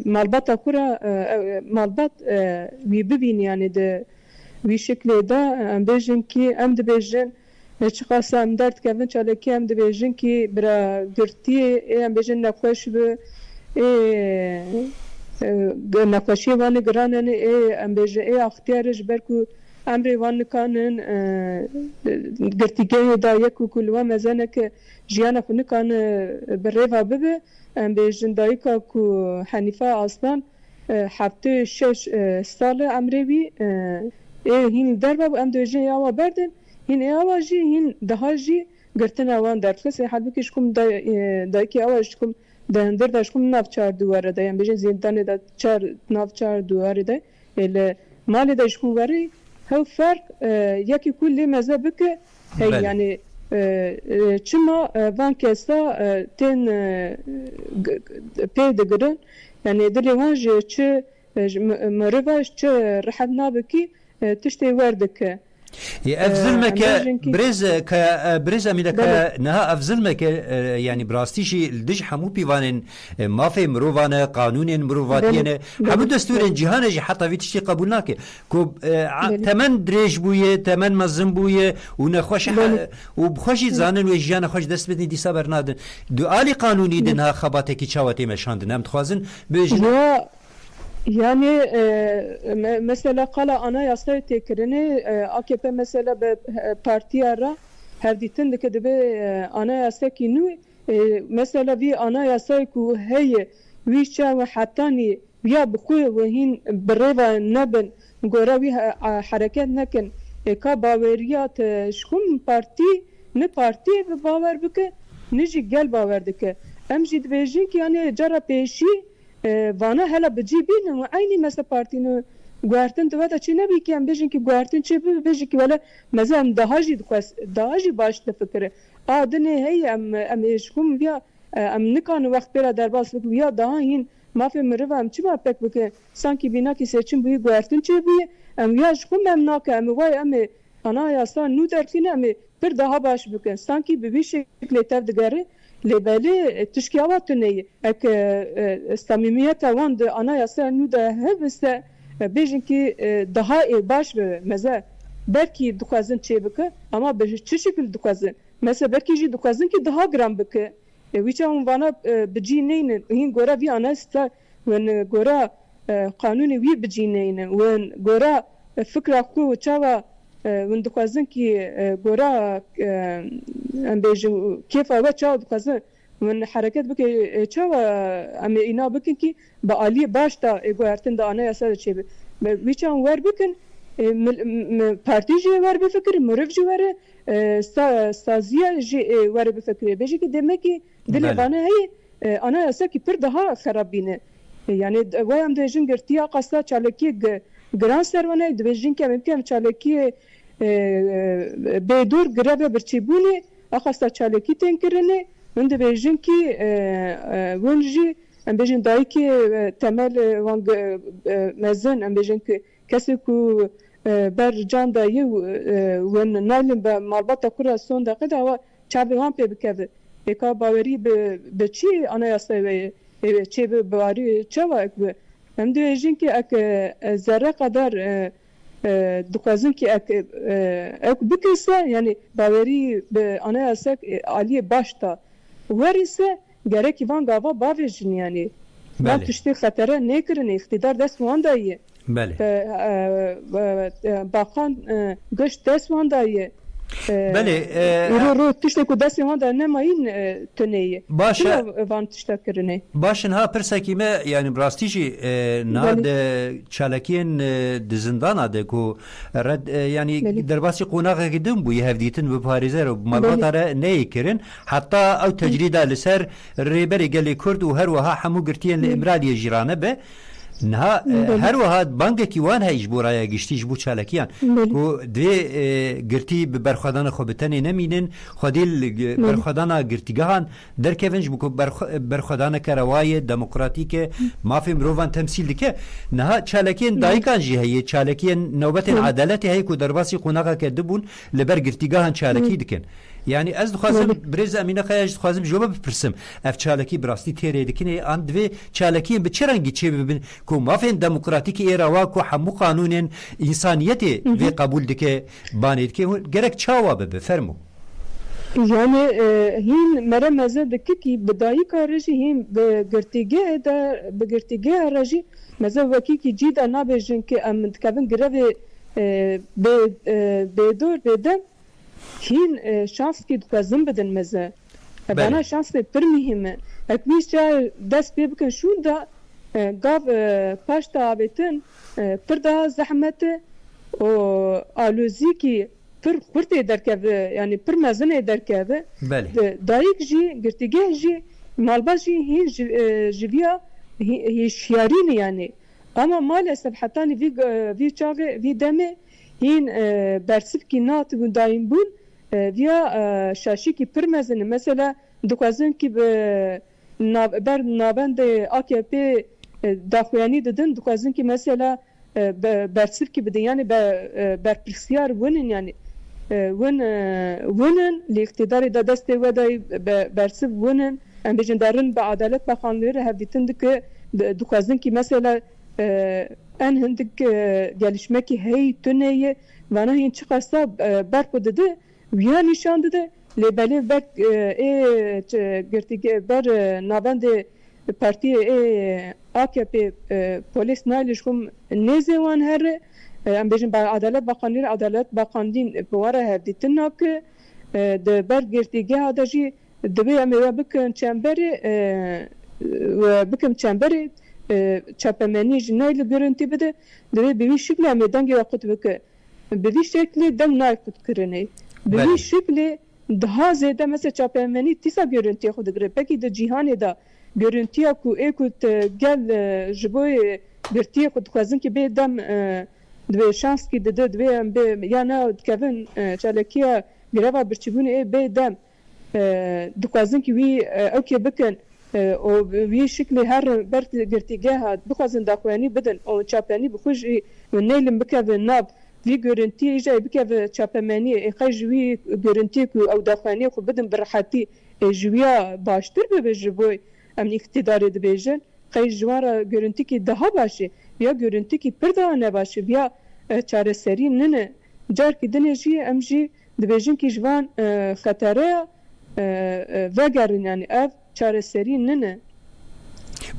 مالبات کورا مالبات وی ببین یعنی ده وی شکل دا ام بیجن کی ام ده بیجن چه خاصه ام درد کردن چاله کی ام ده بیجن کی برا گرتی ام بیجن نخوش به نخوشی وان گرانن ام بیجن اختیارش برکو امری وان کانن گرتیگه دا یکو کلوا مزنه که جیانا خو نکان بریوا ببه ام بیجن دایکا کو حنیفه اصلا هفته 6 سال امروی هین دربا ام دوجه یاوا بردن هین یاوا جی هین ده جی گرتن اوان درفس حد بکش کوم دایکی اواش کوم دندر داش کوم ناف 4 دواره ده ام بیجن زندان ده 4 ناف 4 دواره ده ال مال داش کوم وری هو فرق یکی کلی مذهب که هی یعنی چما وان کسا تن پیدگرن یعنی دلی وانج چه مرواج چه رحب نابکی تشتی وردک افضل مكا برز امينكا نها افضل مكا يعني براستيشي الدج حمو بيوانن ما في مروفانا قانون مروفاتين حمو دستورين جهانجي حتى في تشتي قبولناك كوب تمن دريج بويه تمن مزم بويه ونخوش وبخوشي زانن وجيان خوش دست بدني دي صبر نادن دوالي قانوني دنها خباتكي چاوتي مشاندن هم تخوازن بيجن يعني مثلا قال أنا يصير تكرني AKP مثلا ببارتيا را هرديتن دك دبي أنا يصير كينو مثلا في أنا يصير كو هي ويشا وحتاني ويا بخوي وهين بريفا نبن جوراوي حركات نكن ka baweriyat şkum parti ne parti ve bawer bike ne jî gel bawer dike em jî dibêjin ki yani cara pêşî vana hela bicî bînin û aynî mesela partîne guhertin tiveta çi nebî ki em bêjin ki guhertin çê bibe bêjî ki wele meze em daha jî baş difikire a dinê hey em êşkum viya em nikanin wext pêra derbas bikin viya daha hîn mafê miriva em çima pek bike sankî bînakî seçim bûyî guhertin çê bûye em viya ji xwe mem nake em ê wayê em ê anayasa nû derxîne em ê pir daha baş bikin sankî bi vî şeklê tev digere lêbelê tişkî ava tuneyê ek samîmiyeta wan di anayasa nû de hevise bêjin ki daha ê baş bibe meze belkî dixwazin çê bike ama bi çi şekil dixwazin mesela belkî jî dixwazin ki daha giran bike wî çawan vana bicî neynin hîn gora vî anayasa wên gora qanûnê wî bicî neynin wên gora fikra xwe çawa wên dixwazin ki gora em bêjin kêfa we çawa dixwazin wên hereket bike çawa em ê îna bikin ki bi aliyê baş da guhertin da anayasa de çêbe wî çawan wer bikin partî jî wer bifikir miriv jî were saziya jî were bifikire bêjî ki demek ki dilê vana heye anayasa ki pir daha xerab bîne yani we em dibêjin girtiya qasda çalekiyê giran servaneyê dibêjin ki em çalekiyê bêdûr gireve birçîbûnê qasda çalekî tên kirine min dibêjin ki hûn jî em bêjin dayîkê temel wan mezin em bêjin ki kesê ku ber can dayî wên naylin be malbata kura son deqîda wa çavê wan pê bikeve êka bawerî bi çi anayasayê çê biwarî çawa ek bi em dibêjin ki ek zerre qedar dixwazin ki ek bikise yani bawerî bi anayasa aliyê baş da wer ise gerekî van gava bavêjin yani van tiştê xetere nêkirin îxtîdar dest wan da ye baxan gişt dest wan da ye îro tiştê ku destê wan da nemayîn tuneyê başa van tişta kirine başin ha pirsekî me yani rastî jî niha de çalekiyên di zindana de ku red yani derbasî qonaxekî din bûye hevdîtin bi parêzer û malbata re neyê kirin heta ew tecrîda li ser rêberê gelê Kurd û her wiha hemû girtiyên li Îmraliyê jîrane be niha her wiha bankekî wan heye ji bo raya giştî ji bo çalekiyan ku divê girtî bi berxwedana xwe bi tenê nemînin xwedî berxwedana girtîgehan derkevin ji bo berxwedaneke rewayê demokratîk e mafê mirovan temsîl dike niha çalekiyên dayîkan jî heye çalekiyên newbetên edaletê heye ku derbasî qonaxeke dibûn li ber girtîgehan çalekî dikin yani ez dixwazim birêz Emîne Xaya ji dixwazim ji we bipirsim ev çalekî bi rastî têrê dikin an divê çalekiyên bi çi rengî çê bibin ku mafên demokratîkî êra wa ku hemû qanûnên însaniyetê vê qebûl dike banê dike gerek çawa bibe fermû yani hîn mere meze dike ki bi dayîka re jî hîn bi girtîgeha re jî meze wekî ki cî de nabêjin ki em dikevin girevê bêdor bêdem hîn şanskî dixwazin bidin meze bana şansê pir mîhim e ek wî dest pê bikin şûn da gav paşta avêtin pir daha zehmet e û alozîkî pir xurt ê derkeve yani pir mezin ê derkeve dayîk jî girtîgeh jî malbat jî hîn ji viya hêşyarîn yani ama maalesef hetanî vî çavê vî demê hîn bersivkî natin dayîn bûn viya şaşîkî pir mezin e mesela dixwazin ki ber navendê AKP daxuyanî didin dixwazin ki mesela bersivkî bidin yani berpirsiyar winin yani winin li îxtîdarê da destê we de bersiv winin em bêjin derin bi Adalet Bakanlığî re hevdîtin dike dixwazin ki mesela en hindik gelişmekî hey tuneyê vana hîn çi qasa berku dide wiya nîşan dide lêbelê vek girtîge ber navendê partiyê AKP polis naylî ji xwe nêzê wan here em bêjin bi Adalet Bakanlığî Adalet Bakanlığîn bi we re hevdîtin nake di ber girtîgeha de jî divê em ê bikin çemberê çapemenî ji naylî girintî bide divê bi wî şiklê em ê dengê we qut bike به وی شکل دم نایخود کرنه به وی شکل daha zede mesela çapemeni tisa görüntüye xudgire peki de cihane da görüntüye ku ekut gel jboy görüntüye ku xazin ki be dam dve şans ki de dve be yana Kevin çalekiya greva birçibune be dam dukazin ki vi okey bakın o vi şekli her bert gertigaha dukazin da kwani beden o çapeni bixuj nelim bikavin nab في جورنتي جاي بكيف تشابماني خجوي جورنتي كو او دخاني خو بدن برحتي جويا باشتر بجبوي امني اقتدار دبيجن خجوارا جورنتي كي daha باشي يا جورنتي كي بردا نه باشي يا چارسري نن جار كي دنجي امجي دبيجن كي جوان خطره وگرن يعني اف چارسري نن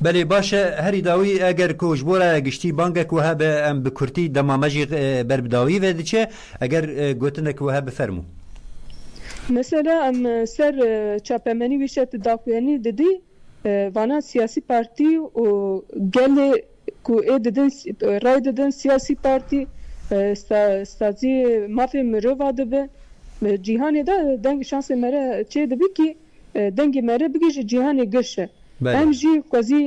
بله باشه هری داوی اگر کوش بوره گشتی بانگک و هب ام بکرتی دمامجی بربداوی و دیچه اگر گوتنک و هب فرمو مثلا ام سر چاپمنی ویشت داخوانی دیدی وانا سیاسی پارتی و گل کو اددن رای ددن سیاسی پارتی استازی مافی مروا دبه جهانی دا دنگ شانس مره چه دبی کی دنگ مره بگی جهانی گشه ام جی خوازی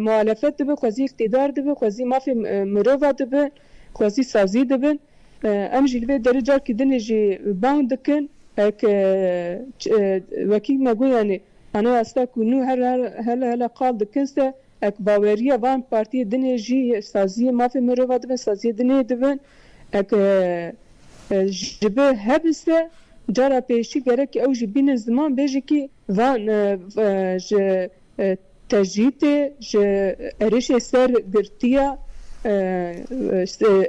معالفت دبه خوازی اقتدار دبه خوازی مافی مروفا دبه خوازی سازی دبه ام جی لبه درجه که دنه جی بانگ دکن اک وکی مگو یعنی انا استا کنو هلا قال دکنسته اک باوریه وان پارتی دنه جی سازی مافی مروفا دبه سازی دنه دبه اک جبه هبسته جارا پیشی گرک او جی بین زمان بیجی که وان تجدید اريش سر گرتیا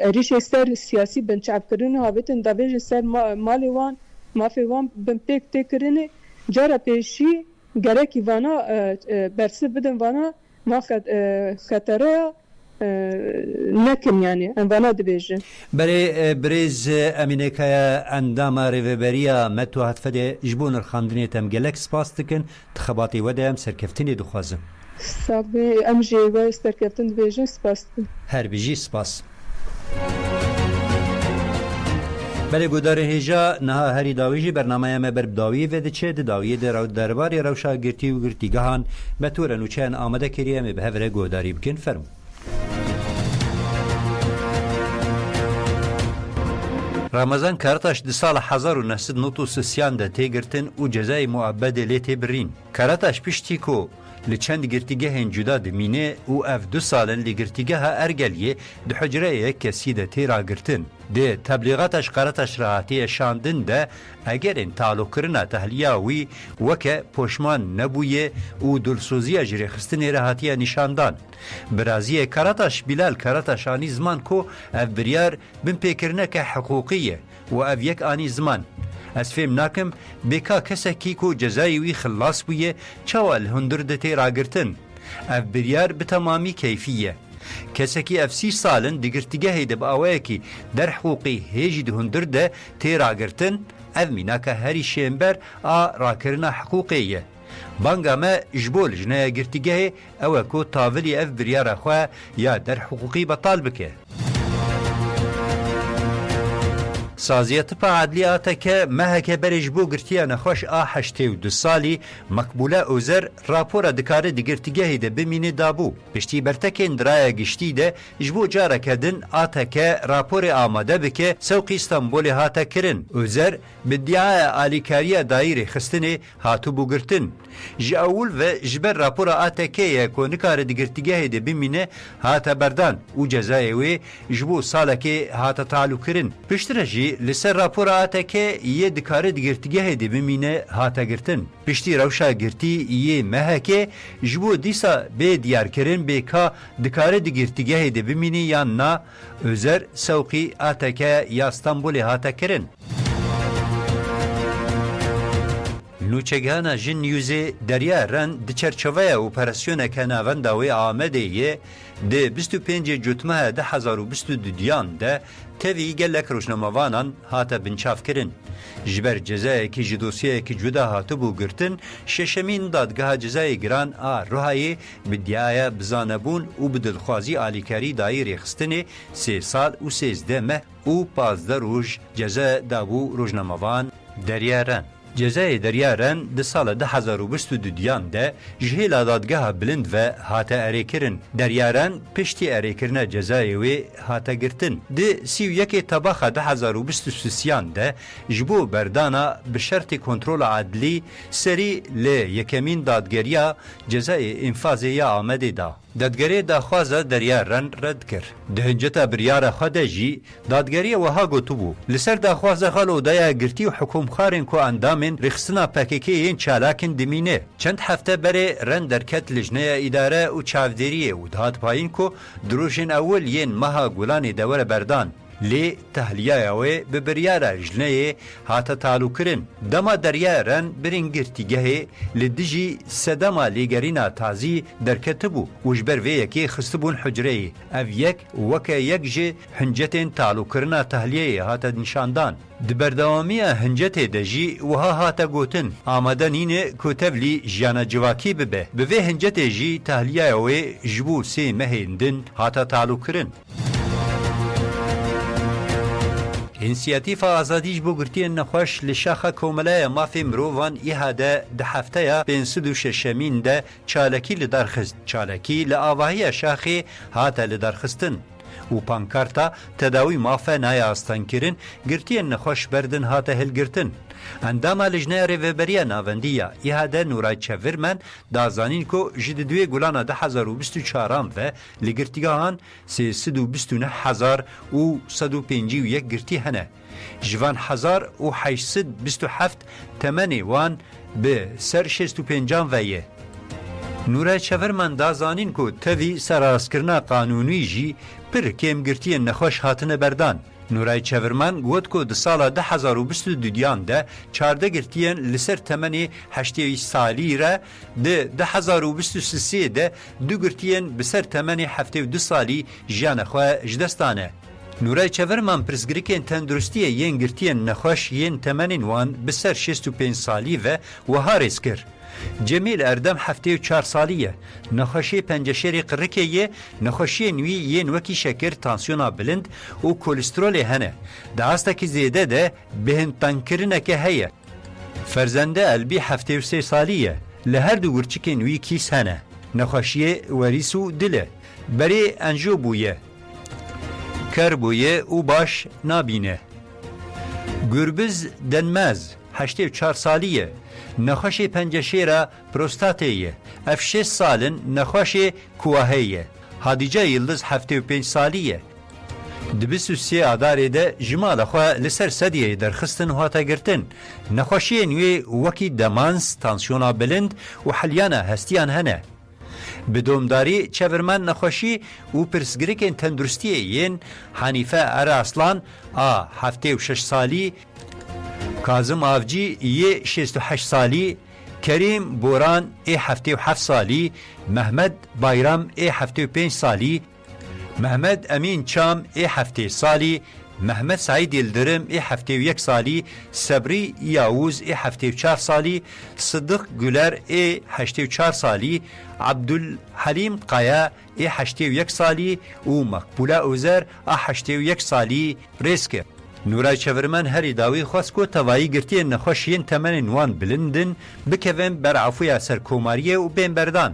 اريش سر سیاسی بنچاب کرنه هاوتن داویج سر مالیوان مافیوان بن پک تکرنه جارا پیشی گرکی وانا برسه بدن وانا ما خطره نکن يعني انوانا دبيجه بري بريز امينيكا اندام ريفبريا متو هتفدي جبون الخاندني تم جلك سباستكن تخباطي ودام سركفتني دخوازم صافي ام جي و سركفتن دبيجه سباستن هر بيجي سباس بله گودار هجا نها هری داویجی برنامه ما بربداوی و دچه داویه در درباری روشا گرتی و گرتیگهان متور نوچن آماده کریه می بهوره گوداری بکن فرمو رمضان کارتاش دی سال 1993 ده تیگرتن و جزای معبد لیتی برین. کارتاش پشتی کو لچند گرتیگه هن جدا دمینه و اف 2 سالن لگرتیگه ها ارگلیه ده حجره یک کسی ده تیرا گرتن. ده تبلیغاتش قراتش راحتی شاندن ده اگر این تعلق کرنا تحلیاوی وکه پشمان نبویه و دلسوزی جری خستن راحتی نشاندان. برازیه کاراتش بلال کاراتش آنی زمان کو اف بریار بن پیکرنه که حقوقیه و اف یک آنی زمان. از فهم ناکم بکا کسی کی کو جزایی وی خلاص بویه چوال هندرده تیرا گرتن. اف بریار به تمامی کیفیه. کسی که اف 30 سالن دیگرتیگه هیده با آوه کی در حقوقی هیجی ده هندرده تیرا گرتن اف میناکه هری شیمبر راکرنا حقوقیه. بانگا ما جبول جنایا گرتیگه اوه کو تاولی اف بریار خواه یا در حقوقی بطال بکه. سازیت پا عدلیاتا که مهکه برش بو گرتیا نخوش 82 سالی مقبوله اوزر راپورا دکاره دیگرتیگه ده بمینه دابو. پشتی برتکین درای گشتی ده جبو جاره کدن آتا که راپور آماده بکه سوق استانبول هاتا کرن. اوزر بدیعای آلیکاری دایر خستنه هاتو بو گرتن. اول و جبر راپورا آتا که یکو نکاره دیگرتیگه ده بمینه هاتا بردان و جزایوی جبو ساله که هاتا تعلو کرن. پشتره جی لسر راپورا آتا که یه دکاره دیگرتیگه ده بمینه هاتا گرتن. پشتی روشا گرتی یه مهه که جبو دیسا به دیار کرن به که دکاره دیگرتیگه ده بمینه یا نا özер سوقی آتا که یا استانبول هاتا کرن. نوچگانا جن نیوزه دریا رن د چرچوه اپراسیون کناونداوی آمده یه ده 25 جوتمه ده 2022 ده تەوی gelek rojnamavanan hate binçavkirin. Ji ber cezayekî ji dosyayekî cuda hatibû girtin, şeşemîn dadgeha cezayê giran a Rihayê bi diyaya bizanebûn û bi dilxwazî alîkarî dayî rêxistinê 3 sal û 13 meh û 15 roj ceze dabû rojnamavan Derya Ren. Cezayê Derya Ren di sala 2022 de ji hêla dadgeha bilind ve hate erêkirin. Derya Ren piştî erêkirina cezayê wê hate girtin. Di 31 Tebaxa 2023 de ji bo berdana bi şertê kontrola adlî serî lê yekemîn dadgeriya cezayê infazê ya Amedê da. Dadgerê daxwaza Derya Ren red kir. Di hinceta biryara xwe de jî dadgeriya wiha gotibû. Li ser daxwaza xwe lodaya girtî û hikûmxarên ku endamên rêxistina PKK-yên çalakên dimîne. Çend hefte berê Ren derket li jineya îdare û çavderiyê û dihat payîn ku di rojên ewil yên meha Gulanê de were berdan. Lê tehliyaya wê bi biryara jineyê hate talûkirin. Dema Derya Ren birên girtîgehê li dijî sedema lêgerîna tazî derketibû û ji ber vê yekê xistibûn hicreyê. Ev yek weke yek ji hincetên talûkirina tehliyeyê hate nîşandan. Di berdewamiya hincetê de jî wiha hate gotin. Amade nîne ku tevlî jiyana civakî bibe. Bi vê hincetê jî tehliyaya wê ji bo 3 mehên din hate talûkirin. İnisiyatîfa azadî ji bo girtiyên nexweş li şaxa Komelaya Mafê Mirovan îhade di hefteya 56 de çalekî li darxist. Çalekî li avahiya şaxê hate li darxistin. û pankarta tedawî mafe naye astankirin, girtiyên nexweş berdin hate hilgirtin. Endama lijneya rêveberiya navendiya îhade Nuray Çevirmen dazanîn ku ji di duê gulana 2024 ve li girtîgehan 329,000 û 151 girtî hene. Ji van 1827 temenê wan bi ser 65 ve ye. Nuray Çevirmen dazanîn ku tevî serrastkirina qanûnî jî pir kêm girtiyên nexweş hatine berdan. Nuray Çevirmen got ku di sala 2022 de 14 girtiyên li ser temenê 80 salî re di 2023 de 2 girtiyên bi ser temenê 72 salî jiyana xwe ji dest dane. Nuray Çevirmen pirsgirêkên tenduristiyê yên girtiyên nexweş yên temenên wan bi ser 65 salî ve wiha rêz kir. Cemîl Erdem 74 salî ye. Nexweşê penceşerê qirikê ye, nexweşiyên wî yên wekî şeker, tansiyona bilind û kolesterolê hene. Di hastekî zêde de bêhintankirineke heye. Ferzende Elbî 73 salî ye. Li her du wirçikên wî kîs hene. Nexweşiyê werîs û dil e. Berê enjo bûye. Ker bûye û baş nabîne. Gürbüz Denmez 84 salî ye. Nexweşê penceşêra prostatê ye. Ev 6 salin nexweşê kuwahê ye. Hadice Yıldız 75 salî ye. Di 23 adarê de ji mala xwe li ser sediyê derxistin û hate girtin. Nexweşiyên wê wekî demans, tansiyona bilind û hilyana hestiyan hene. Bi domdarî Çevirmen nexweşî û pirsgirêkên tenduristiyê yên Hanife Eraslan a 76 salî, Kazım Avcı ye 68 salî, Kerim Boran ê 77 salî, Mehmet Bayram ê 75 salî, Mehmet Emin Çam ê 70 salî, Mehmet Said Yıldırım ê 71 salî, Sebrî Yavuz ê 74 salî, Sıddık Güler ê 84 salî, Abdülhalim Kaya ê 81 salî û Makbule Özer a 81 salî rêz kir. Nuray Çevirmen herî dawî xwest ku tevayî girtiyên nexweş yên temenên wan bilindin bikevin ber afûya serkomariyê û bên berdan.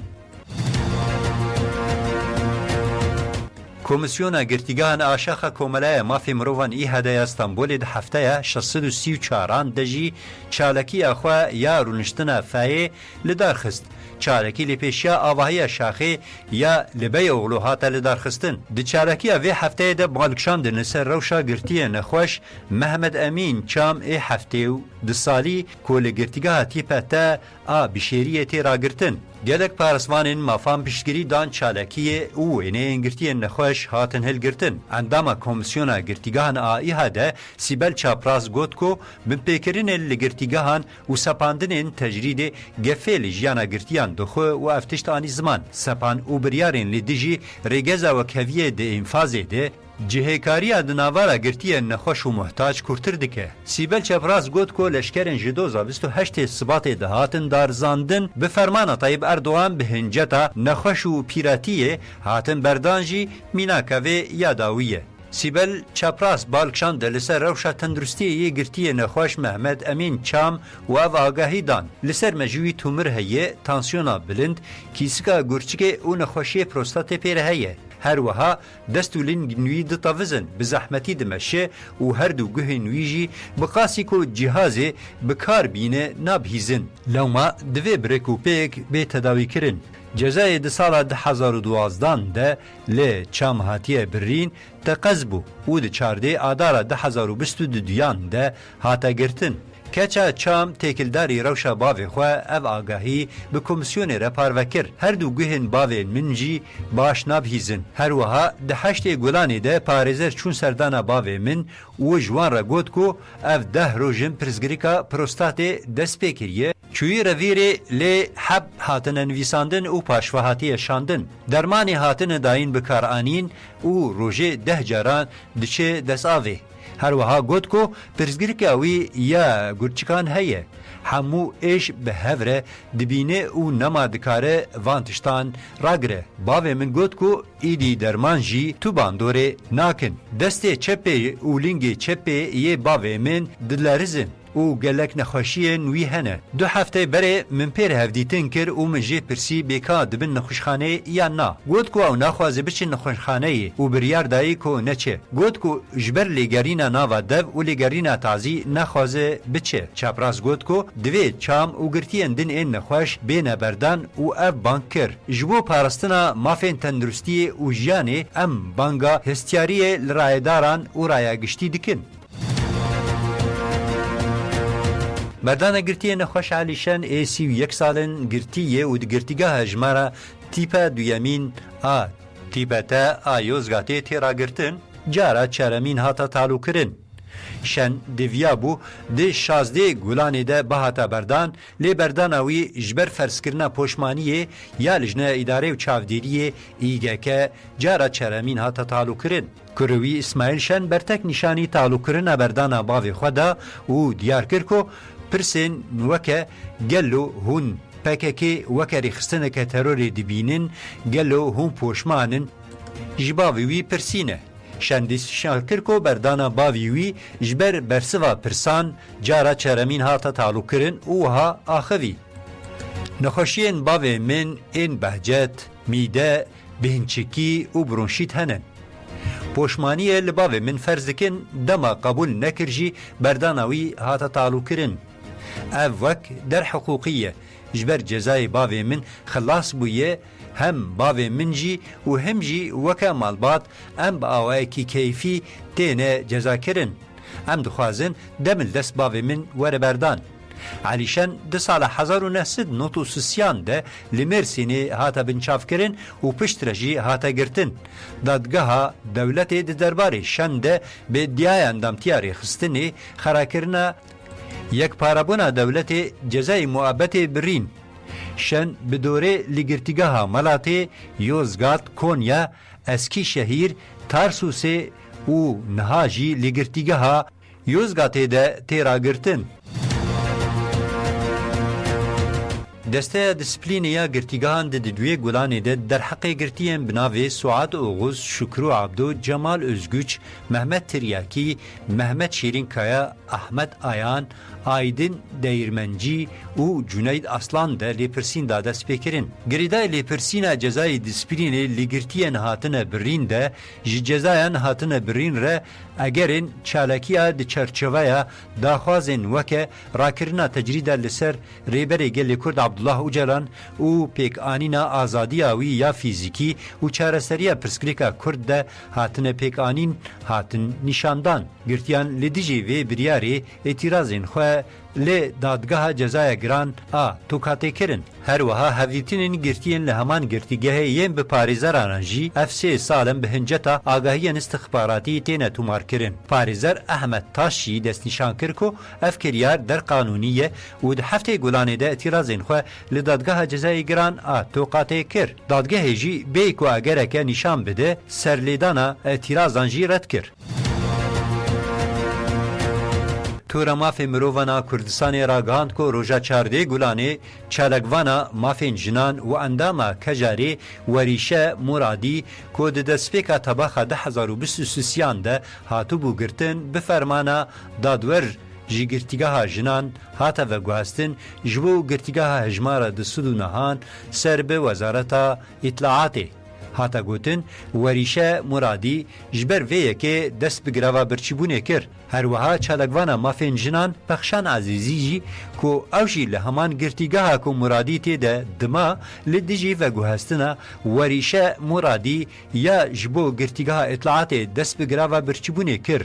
Komisyona girtîgehan a şaxa Komelaya Mafê Mirovan îhade ya Stenbolê di hefteya 634 de jî çalakiya xwe ya rûniştina feyê li darxist. Çalekî li pêşiya avahiya şaxê ya li Beyoğlu hate li darxistin. Di çalakiya vê hefteyê de balikşandin li ser rewşa girtiyên nexweş Mehmet Emîn Çam ê 72 salî ku li girtîgeha tîpe te a bişêriyê tê ragirtin. Gelek parasvanên mafan piştgirî dan çalekiyê û wêneyên girtiyên nexweş hatin hilgirtin. Endama komisyona girtîgehan a îhade Sibel Çapraz got ku binpêkirinên li girtîgehan û sepandinên tecrîdê gefê li jiyana girtiyan dixwe û ev tişt anî ziman. Sepan û biryarên li dijî rêgeza wekheviyê di infazê de جهێکاریە دناوارە گرتیە نەخۆش و محتاج کورتتر دکە. سیبەل چەپڕاست گوت کۆ لەشکەرên ji 2028 سباتê dihatin darzandin bi fermana Tayyip Erdogan bi hinceta nexweş û pîratiyê hatin berdan jî mînakevê ya dawî ye. سیبل چپراس بالکشان د لسر روشا تندرستی گرتی نخوش محمد امین چام و او آگاهی دان لسر مجوی تومر هیه تانسیونا بلند کیسکا گرچکه او نخوشی پروستات پیر هیه هر وها دستولین نوی دتاوزن بزحمتی دمشه و هر دو گوه نویجی بقاسی کو جهازی بکار بینه نابهیزن لوما دوی برکو پیک به تداوی کرن جزای د سال 2012 ده ل چام هاتیه برین تقزبو و د 14 آدار 2022 ده هاتا گرتن کچا چام تکلداری روشا باوی خواه او آگاهی به کمیسیون رپار وکر هر دو گوهن باوی منجی باش نابهیزن هر وها ده 8 گلانی ده پارێزەر چون سردانا باوی من و جوان را گوت کو او 10 روژن پرزگریکا پروستات دست پیکریه چوی رویره لی حب هاتن نویساندن و پاشوهاتی شاندن درمانی هاتن داین بکار آنین و روژه 10 جاران دچه دست آوی هر وها گوت کو پرزگریکا وی یا گرچکان هیه همو ایش به هفره دبینه و نما دکاره وانتشتان راگره باوی من گوت کو ایدی درمان جی تو باندوره ناکن دست چپه و لینگ چپه یه باوی من دلارزن و گلک نخوشی نوی هنه دو هفته بره من پیر هفدیتن کر و من جه پرسی بیکا دبن نخوشخانه یا نا گوت کو او نخوازه بچه نخوشخانه و بریار دایی کو نچه گوت کو جبر لیگرینا ناوا دو و لیگرینا تازی نخوازه بچه چپراس گوت کو دوی چام و گرتی اندن این نخوش بین بردن و اف بانکر جبو پارستنا مافین تندرستی و جیانه ام بانگا هستیاری لرایداران و رایگشتی دکن مردانه گرتی نخوش علیشن ای 31 سالن گرتیه و گرتیگاه هجمارا تیپا دویمین تیپا تا یوزگاتی تیرا گرتن جارا چرمین هاتا تعلو کرن شن دویا بو ده 16 گولانی ده بهاتا بردان لی بردانوی جبر فرسکرنا پوشمانیه یا لجنه اداره و چاودیریه ایگه که جارا چرمین هاتا تعلو کرن کروی اسماعیل شن برتک نشانی تعلو کرن بردانا باوی خدا و دیار کرکو پرسن وکه گلو هون پککی وکری خستنه که تروری دبینن گلو هون پوشمانن جباویوی پرسینه شندیس شاکرکو بردانا باویوی جبر برسوا پرسان جارا چرمین هاتا تعلو کرن اوها آخوی نخوشین باوی من این بهجت میده بهنچکی و برونشیت هنن پوشمانیه لباوی من فرزکن دما قبول نکرجی برداناوی هاتا تعلو کرن او وک در حقوقیه جبر جزای باوی من خلاص بویه هم باوی من جی و هم جی وکا مالبات ام با آوائی کی کیفی تینه جزا کرن ام دخوازن دمل دست باوی من ور بردان علیشان ده سال 1993 ده لمرسینی هاتا بنچاف کرن و پشت رجی هاتا گرتن دادگاه دولت ده درباری شنده به دیای اندامتیاری خستنی خراکرنا یک پارابونا دولت جزای معبت برین شن به دوره لگرتیگاه ملاتی یوزگات کونیا اسکی شهیر تارسوسه و نهاجی لگرتیگاه یوزگات ده تیرا گرتن دسته دسپلینیا گرتیگاهان ده دوی گلانی ده در حق گرتیان بناوی سعاد اوغوز، شکرو عبدو، جمال özgüç، محمد تریاکی، محمد شیرین کایا، احمد آیان، آیدین دیرمنجی و جنید اصلان ده لیپرسین ده دست بکرین. گریدای لیپرسین جزای دسپلینی لگرتیان هاتن برین ده جزایان هاتن برین ره اگرین چالکیه ده چرچوه داخوازن وکه راکرنا تجریده لسر ریبری گل کرد عبدالله اوجلان و پیک آنینا آزادی آوی یا فیزیکی و چارەسەریە پرسکریکا کرد ده هاتن پیک آنین هاتن نشاندان گرتیان لدیجی و بریاری اعتراضین خواه لی دادگاه جزای گران توکاتی کرن. هر وها هفیتین گرتین لهمان گرتیگه یم به پاریزر آنجی افسی سالم به هنجتا آگاهی استخباراتی تینه تومار کرن. پاریزر احمد تاشی دست نشان کرکو افکریار در قانونیه و ده هفته گلانه ده اعتراضین خو لدادگاه جزای گران توکاتی کر. دادگاه جی بیکو اگره که نشان بده سرلیدانا اعتراضان جی رد کر. تورا مافی مرووانا کردستان راگاند کو روژا چارده گلانه چالگوانا مافین جنان و انداما کجاری وریشه مرادی کو د دسپیکا تباخه 2023 ده هاتو بو گرتن به فرمانا دادور جی گرتیگاه جنان هاتا و گوهستن جبو گرتیگاه هجمار د سودو نهان سر به وزارتا اطلاعاتی هاتا گوتن وریشه مرادی جبر ویه که دست بگراوا برچیبونه کر. هر وها چالگوانا مافین جنان بخشان عزیزی جی کو اوشی لهمان گرتیگاه کو مرادی تیده دما لدجی و گوهستنا وریشه مرادی یا جبو گرتیگاه اطلاعات دست بگراوا برچیبونه کر.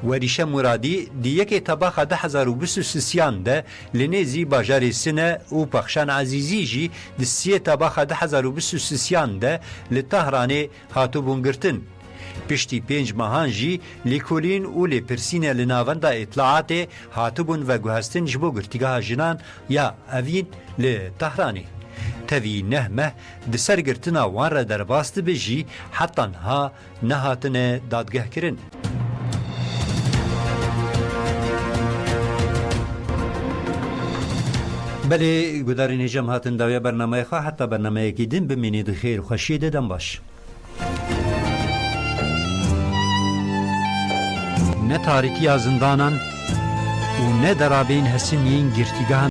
وریشه مرادی دیگه تباخه 2023 ده لنیزی باجاری سنه و بخشان عزیزی جی دسیه تباخه 2023 ده لطهرانه هاتو بونگرتن. پشتی 5 ماهان جی لیکولین و لپرسینه لناونده اطلاعات هاتو بون و گوهستن جبو گرتیگاه جنان یا اوین لطهرانه. تاوی نهمه دسر گرتنا وان را در باست بجی حتی ها نهاتن دادگه کرن. بله گدارین هجم هاتن داویا برنامه خواه حتی برنامه یکی دن بمینید خیر خوشی دادم باش. نه تاریکی زندانان و نه درابین حسین این گرتیگاه